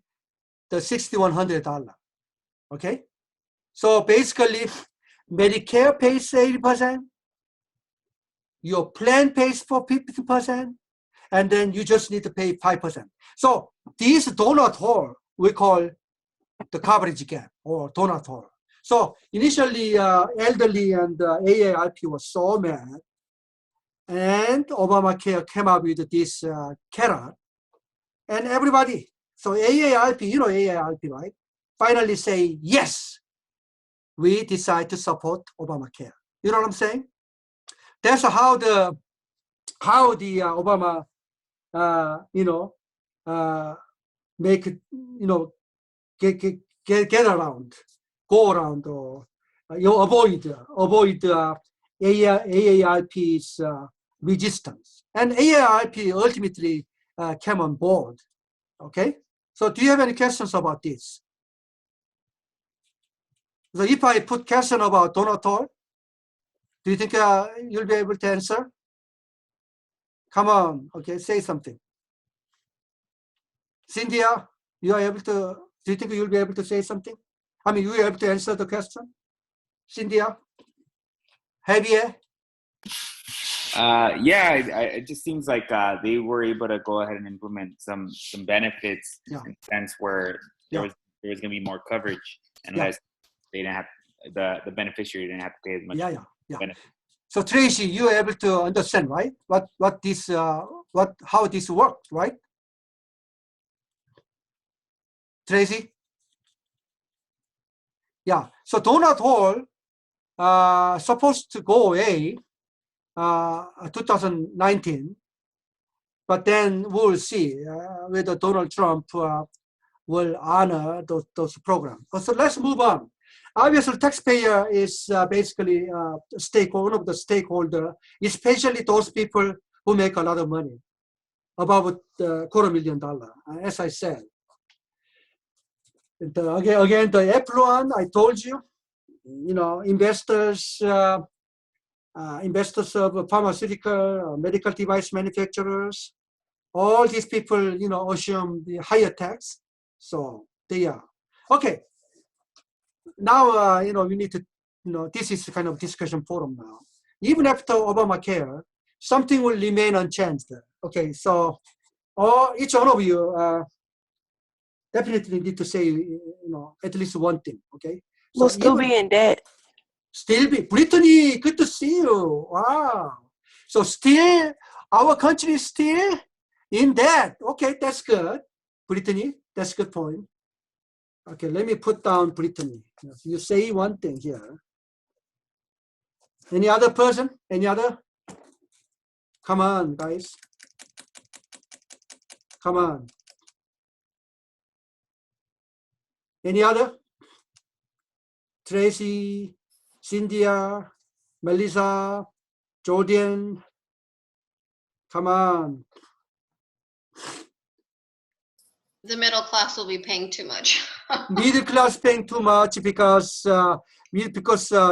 the $6,100. Okay? So basically, Medicare pays 80%, your plan pays for 50%, and then you just need to pay 5%. So this donut hole we call the coverage gap or donut hole. So initially, elderly and AARP was so mad, and Obamacare came up with this carrot, and everybody, so AARP, you know AARP, right? Finally say, yes, we decide to support Obamacare. You know what I'm saying? That's how the Obama, make it, get around, go around, or avoid AARP's resistance. And AARP ultimately came on board. Okay, so do you have any questions about this? So if I put question about donut hole, do you think you'll be able to answer? Come on, okay, say something. Cynthia, you are able to, do you think you'll be able to say something? I mean, you were able to answer the question? Cynthia? Javier?
Yeah, it just seems like they were able to go ahead and implement some benefits in the sense where there was going to be more coverage and less. They didn't have the beneficiary didn't have to pay as much. Benefit.
So Tracy, you were able to understand, right? How this worked, right? Tracy? Yeah. So donut hole supposed to go away 2019, but then we'll see whether Donald Trump will honor those programs. So let's move on. Obviously, taxpayer is basically one of the stakeholder, especially those people who make a lot of money, about $250,000, as I said. Again, the affluent, I told you, investors of pharmaceutical, medical device manufacturers, all these people, assume the higher tax. So they are. Okay. Now, we need to, this is kind of discussion forum now. Even after Obamacare, something will remain unchanged. Okay, so each one of you definitely need to say, at least one thing, okay? So
we'll still be in debt.
Still be. Brittany, good to see you. Wow. So still, our country is still in debt. Okay, that's good. Brittany, that's a good point. Okay, let me put down Brittany. You say one thing here. Any other person? Any other? Come on, guys. Come on. Any other? Tracy, Cynthia, Melissa, Jordan. Come on.
The middle class will be paying too much.
Middle class paying too much because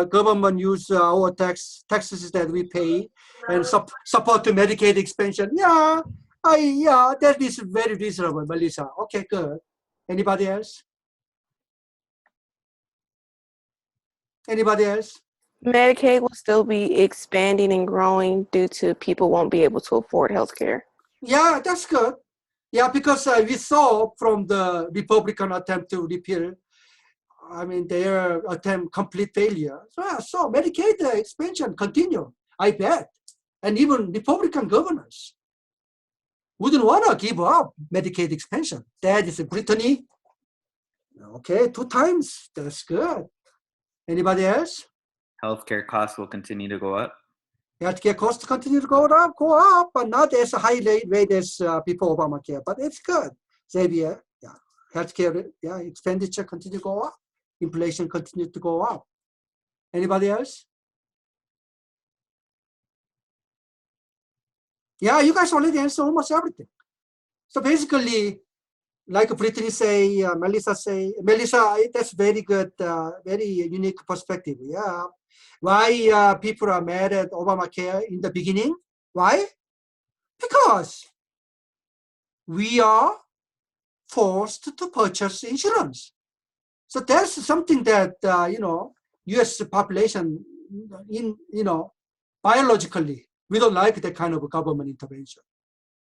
government use our taxes that we pay and support the Medicaid expansion. Yeah, that is very reasonable, Melissa. Okay, good. Anybody else? Anybody else?
Medicaid will still be expanding and growing due to people won't be able to afford health care. Yeah,
that's good. Yeah, because we saw from the Republican attempt to repeal, their attempt complete failure. So Medicaid expansion continue, I bet. And even Republican governors wouldn't want to give up Medicaid expansion. That is Brittany. Okay, 2 times. That's good. Anybody else?
Healthcare costs will continue to go up.
Healthcare costs continue to go up, but not as high rate as before Obamacare. But it's good, Xavier. Yeah, healthcare, yeah, expenditure continue to go up. Inflation continue to go up. Anybody else? Yeah, you guys already answered almost everything. So basically, like Brittany say, Melissa, that's very good, very unique perspective. Yeah. Why people are mad at Obamacare in the beginning? Why? Because we are forced to purchase insurance. So that's something that, U.S. population, biologically, we don't like that kind of government intervention,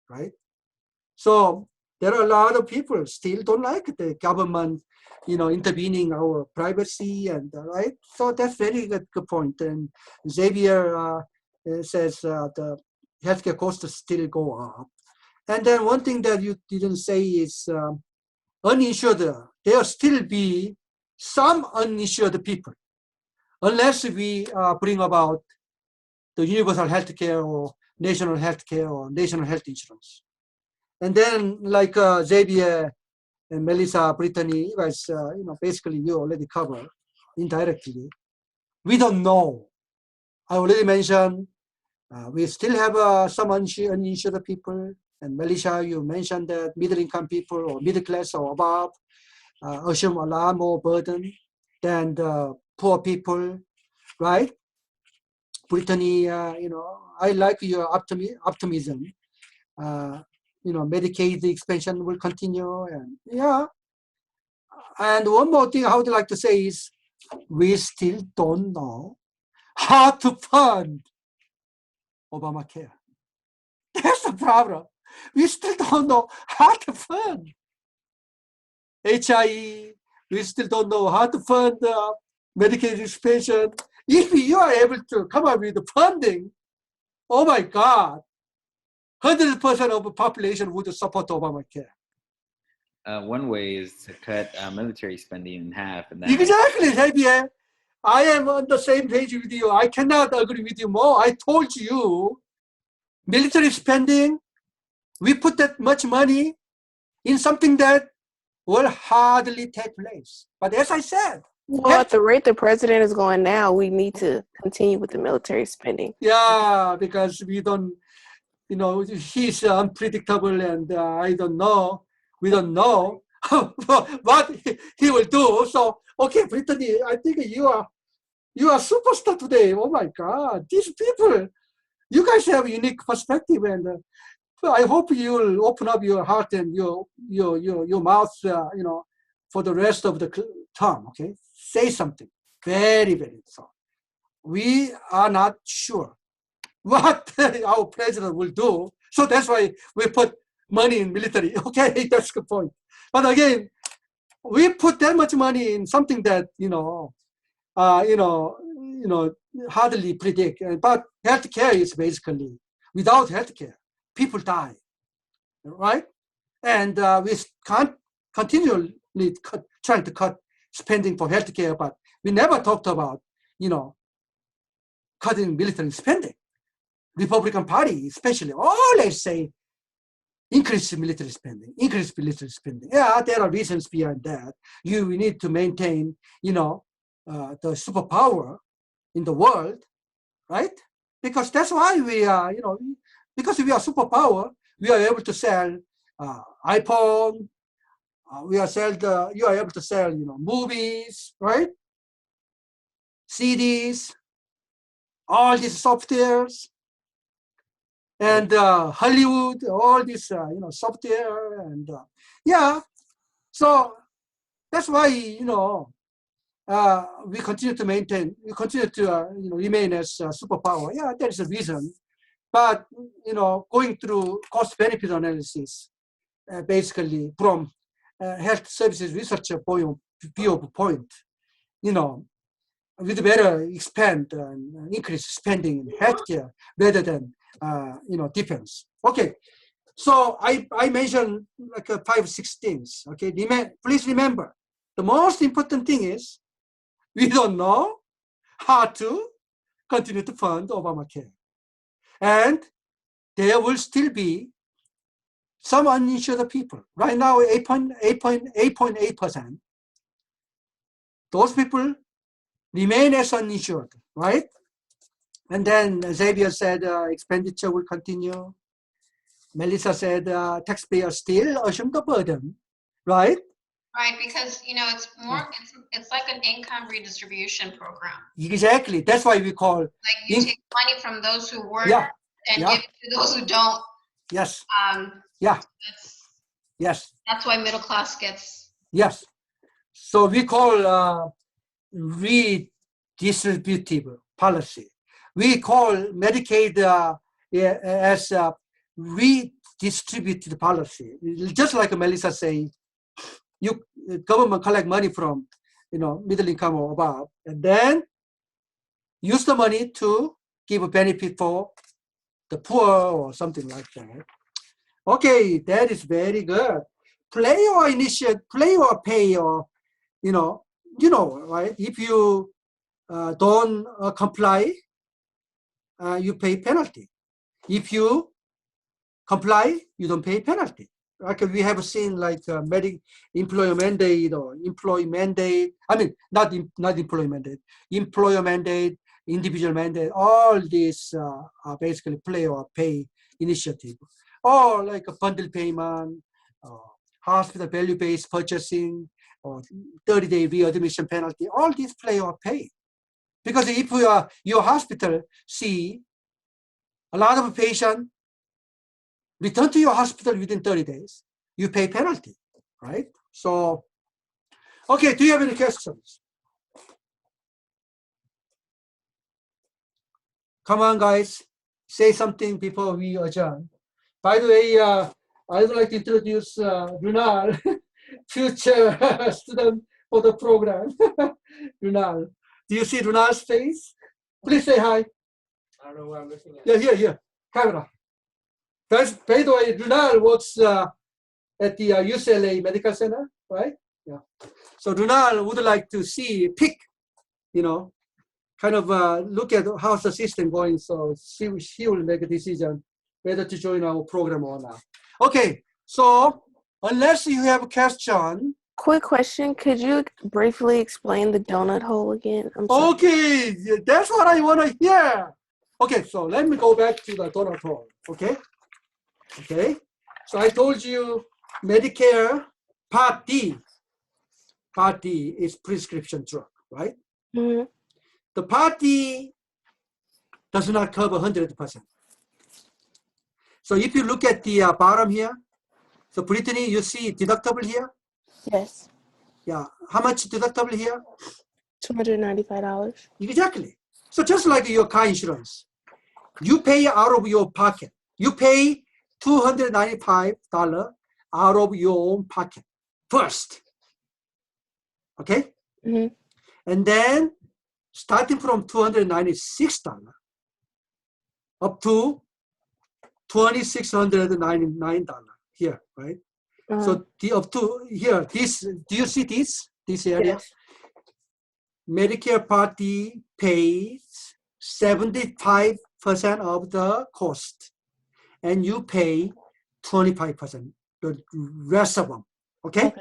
right? So there are a lot of people still don't like the government, intervening our privacy and right. So that's very good point. And Xavier says the healthcare costs still go up. And then one thing that you didn't say is uninsured. There will still be some uninsured people unless we bring about the universal healthcare or national healthcare or national health insurance. And then, like Xavier and Melissa, Brittany, you guys, basically you already covered indirectly. We don't know. I already mentioned we still have some uninsured people. And Melissa, you mentioned that middle-income people or middle class or above assume a lot more burden than the poor people, right? Brittany, I like your optimism. Medicaid expansion will continue, and yeah. And one more thing I would like to say is, we still don't know how to fund Obamacare. That's the problem. We still don't know how to fund HIE. We still don't know how to fund Medicaid expansion. If you are able to come up with the funding, oh my God, 100% of the population would support Obamacare.
One way is to cut military spending in half. And
Exactly, Xavier. I am on the same page with you. I cannot agree with you more. I told you, military spending, we put that much money in something that will hardly take place. But as I said,
well, at the rate the president is going now, we need to continue with the military spending.
Yeah, because we don't, he's unpredictable, and I don't know. We don't know what he will do. So, okay, Brittany, I think you are superstar today. Oh my God, these people, you guys have a unique perspective, and I hope you'll open up your heart and your mouth, for the rest of the term. Okay, say something very, very so. We are not sure what our president will do, so that's why we put money in military. Okay, that's a good point. But again, we put that much money in something that hardly predict. But healthcare is basically, without healthcare, people die, right? And we can't continually trying to cut spending for healthcare, but we never talked about cutting military spending. Republican Party especially always say increase military spending. Yeah, there are reasons behind that. We need to maintain, the superpower in the world, right? Because that's why we are, because we are superpower, we are able to sell iPhone. You are able to sell, movies, right? CDs, all these softwares. And Hollywood, all this, software, and yeah. So that's why, we continue to remain as a superpower. Yeah, there is a reason. But, going through cost-benefit analysis, basically from health services researcher viewpoint, we'd better expand and increase spending in healthcare rather than defense. Okay, So I mentioned like 5, 6 things. Okay, please remember, the most important thing is we don't know how to continue to fund Obamacare, and there will still be some uninsured people. Right now, 8.8%. Those people remain as uninsured, right? And then Xavier said expenditure will continue. Melissa said taxpayers still assume the burden, right?
Right, because it's more it's like an income redistribution program.
Exactly. That's why we call
like you take money from those who work and give it to those who don't.
Yes.
Yeah.
Yes.
That's why middle class gets.
Yes. So we call redistributive policy. We call Medicaid as redistributive policy. Just like Melissa say, government collect money from middle income or above, and then use the money to give a benefit for the poor or something like that. Okay, that is very good. Play or initiate, play or pay, or right? If you don't comply, you pay penalty. If you comply, you don't pay penalty. Like we have seen like employer mandate or employee mandate. I mean, not employee mandate, employer mandate, individual mandate. All these are basically play or pay initiative. Or like a bundle payment, hospital value-based purchasing, or 30-day readmission penalty. All these play or pay. Because if your hospital see a lot of patients return to your hospital within 30 days, you pay penalty, right? So, okay, do you have any questions? Come on, guys, say something before we adjourn. By the way, I would like to introduce Runal, future student for the program. Runal, do you see Runal's face? Please say hi.
I don't know what I'm looking at.
Yeah, here, camera. Guys, by the way, Runal works at the UCLA Medical Center, right? Yeah. So Runal would like to pick, kind of look at how's the system going. So she will make a decision whether to join our program or not. Okay, so unless you have a question.
Quick question, could you briefly explain the donut hole again?
Okay, that's what I want to hear. Okay, so let me go back to the donut hole, okay? Okay, so I told you Medicare Part D. Part D is prescription drug, right?
Mm-hmm.
The Part D does not cover 100%. So if you look at the bottom here, so Brittany, you see deductible here?
Yes.
Yeah, how much deductible here?
$295.
Exactly. So just like your car insurance, you pay out of your pocket. You pay $295 out of your own pocket first. Okay?
Mm-hmm.
And then starting from $296 up to $2,699 here, right? So up to here, this, do you see this area?
Yes.
Medicare Part D pays 75% of the cost, and you pay 25%, the rest of them, okay?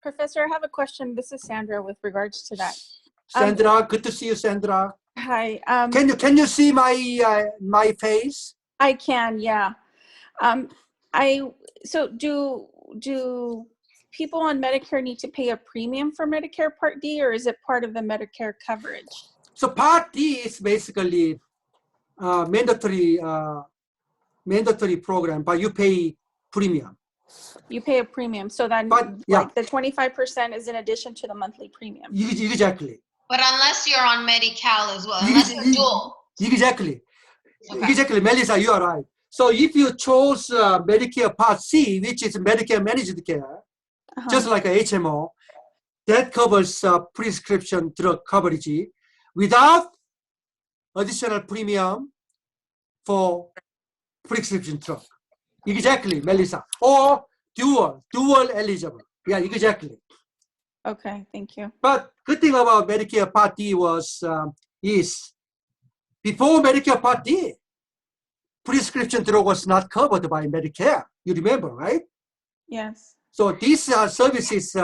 Professor, I have a question. This is Sandra with regards to that.
Sandra, good to see you, Sandra.
Hi.
Can you see my face?
I can, yeah. So do people on Medicare need to pay a premium for Medicare Part D, or is it part of the Medicare coverage?
So Part D is basically mandatory program, but you pay premium.
You pay a premium, so then like the 25% is in addition to the monthly premium.
Exactly.
But unless you're on Medi-Cal as well, unless you're dual.
Exactly. Okay. Exactly, Melissa, you are right. So if you chose Medicare Part C, which is Medicare Managed Care, just like a HMO, that covers prescription drug coverage without additional premium for prescription drug. Exactly, Melissa. Or dual eligible. Yeah, exactly.
Okay, thank you.
But good thing about Medicare Part D is before Medicare Part D, prescription drug was not covered by Medicare. You remember, right?
Yes.
So these services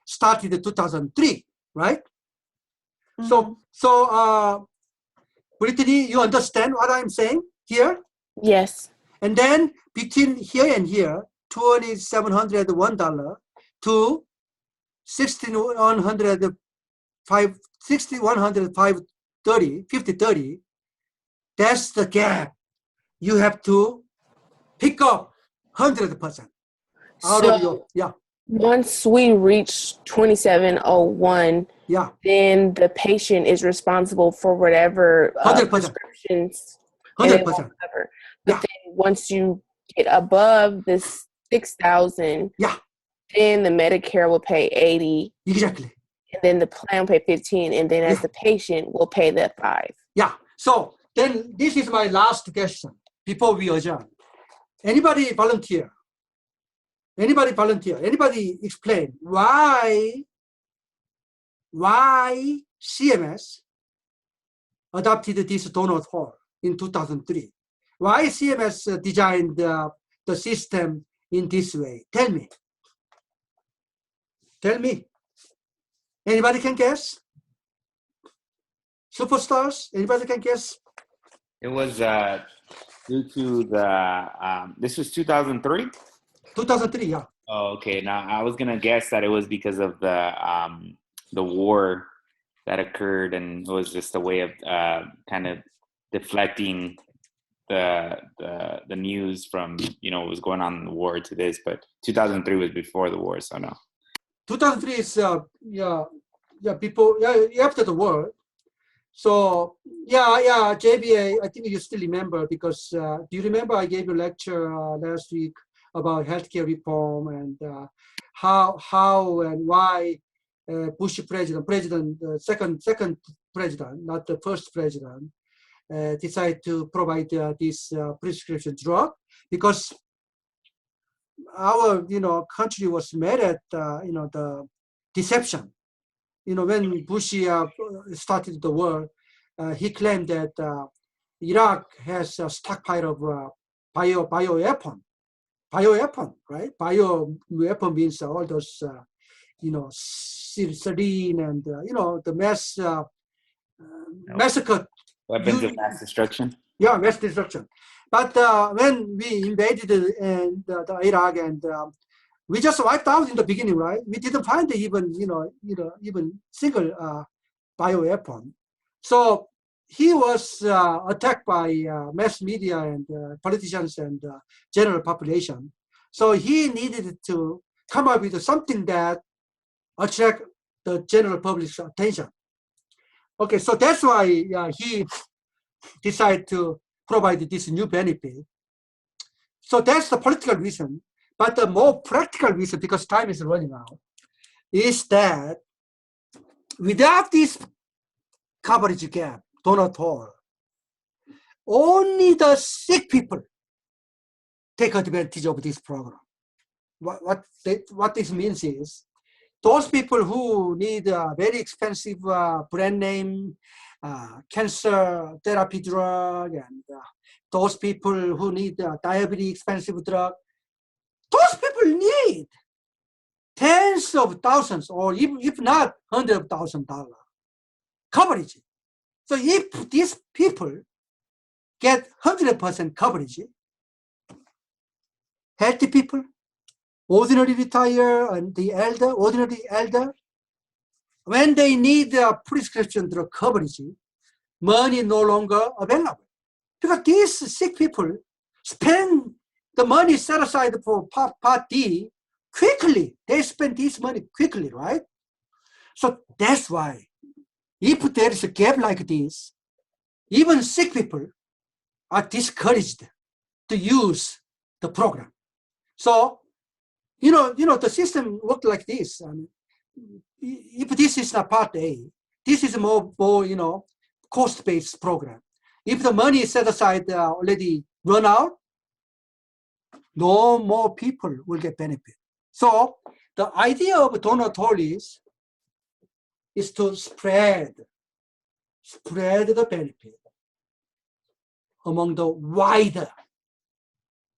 started in 2003, right?
Mm-hmm.
So Brittany, you understand what I'm saying here?
Yes.
And then between here and here, $2,701 to $6,105.30, that's the gap. You have to pick up 100% out of your, yeah.
Once we reach 2701,
yeah,
then the patient is responsible for whatever
100%.
prescriptions
100%.
Cover. But
Yeah.
then once you get above this 6,000,
yeah,
then the Medicare will pay 80.
Exactly.
And then the plan will pay 15, and then as the patient will pay the 5.
Yeah. So then this is my last question before we adjourn. Anybody volunteer? Anybody volunteer? Anybody explain why CMS adopted this donut hole in 2003? Why CMS designed the system in this way? Tell me. Tell me. Anybody can guess? Superstars? Anybody can guess?
It was due to the, this was 2003?
2003, yeah.
Oh, okay. Now I was gonna guess that it was because of the war that occurred, and it was just a way of kind of deflecting the news from what was going on in the war to this. But 2003 was before the war, so no.
2003 is people after the war. So JBA, I think you still remember because do you remember I gave you a lecture last week about healthcare reform and how and why Bush president, second president, not the first president, decided to provide this prescription drug because our country was mad at the deception. When Bush started the war, he claimed that Iraq has a stockpile of bioweapon, right? Bioweapon means all those, sarin and the massacre.
Weapons of mass destruction.
Yeah, mass destruction. But when we invaded the Iraq and we just wiped out in the beginning, right? We didn't find even single bioweapon. So he was attacked by mass media and politicians and general population. So he needed to come up with something that attract the general public's attention. Okay, so that's why he decided to provide this new benefit. So that's the political reason. But the more practical reason, because time is running out, is that without this coverage gap, donut hole, only the sick people take advantage of this program. What this means is, those people who need a very expensive brand name cancer therapy drug, and those people who need diabetes expensive drug, those people need tens of thousands, or if not $100,000 coverage. So if these people get 100% coverage, healthy people, ordinary retire, and the ordinary elder, when they need a prescription drug coverage, money no longer available. Because these sick people spend the money set aside for Part D quickly. They spend this money quickly, right? So that's why if there is a gap like this, even sick people are discouraged to use the program. So, the system worked like this. If this is not Part A, this is more cost-based program. If the money is set aside already run out, no more people will get benefit. So the idea of donut hole is to spread the benefit among the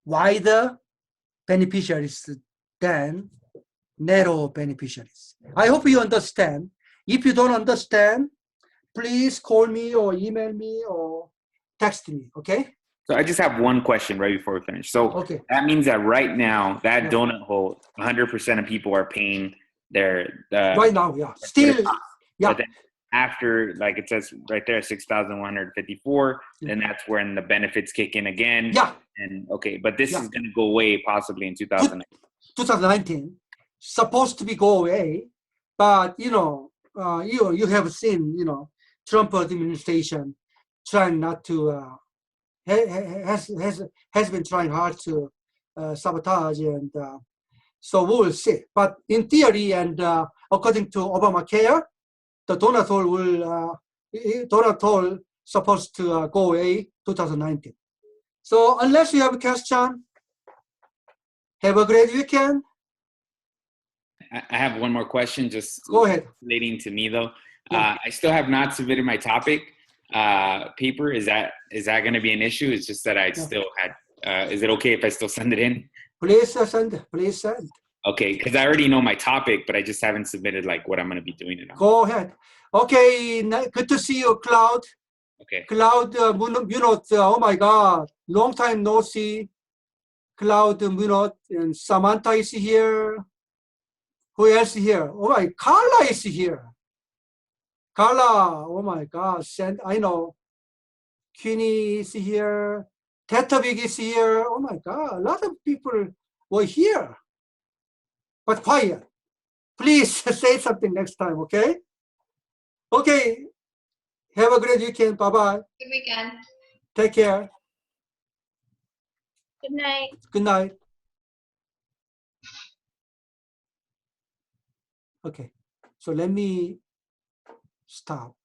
wider beneficiaries than narrow beneficiaries. I hope you understand. If you don't understand, please call me or email me or text me, okay?
So I just have one question right before we finish. So that means that right now, that donut hole, 100% of people are paying their
right now, yeah. Still, yeah.
But then after, like it says right there, 6,154, then that's when the benefits kick in again.
Yeah.
And okay, but this is going to go away possibly in
2019. Supposed to be go away, but you know, you have seen, you know, Trump administration trying not to has been trying hard to sabotage, and so we will see. But in theory and according to Obamacare, the donut hole supposed to go away 2019. So unless you have a question, have a great weekend.
I have one more question, just
go ahead.
Relating to me though. I still have not submitted my topic paper. Is that going to be an issue? It's just that I still had. Is it okay if I still send it in?
Please send. Please send.
Okay, because I already know my topic, but I just haven't submitted like what I'm going to be doing it on.
Go ahead. Okay, good to see you, Cloud.
Okay.
Cloud Munot, oh my God, long time no see. Cloud Munot and Samantha is here. Who else is here? Oh my, Carla is here. Carla, oh my God, I know. Queenie is here. Tetavig is here. Oh my God, a lot of people were here. But quiet. Please say something next time, okay? Okay. Have a great weekend. Bye-bye.
Good weekend.
Take care.
Good night.
Good night. Okay. So let me stop.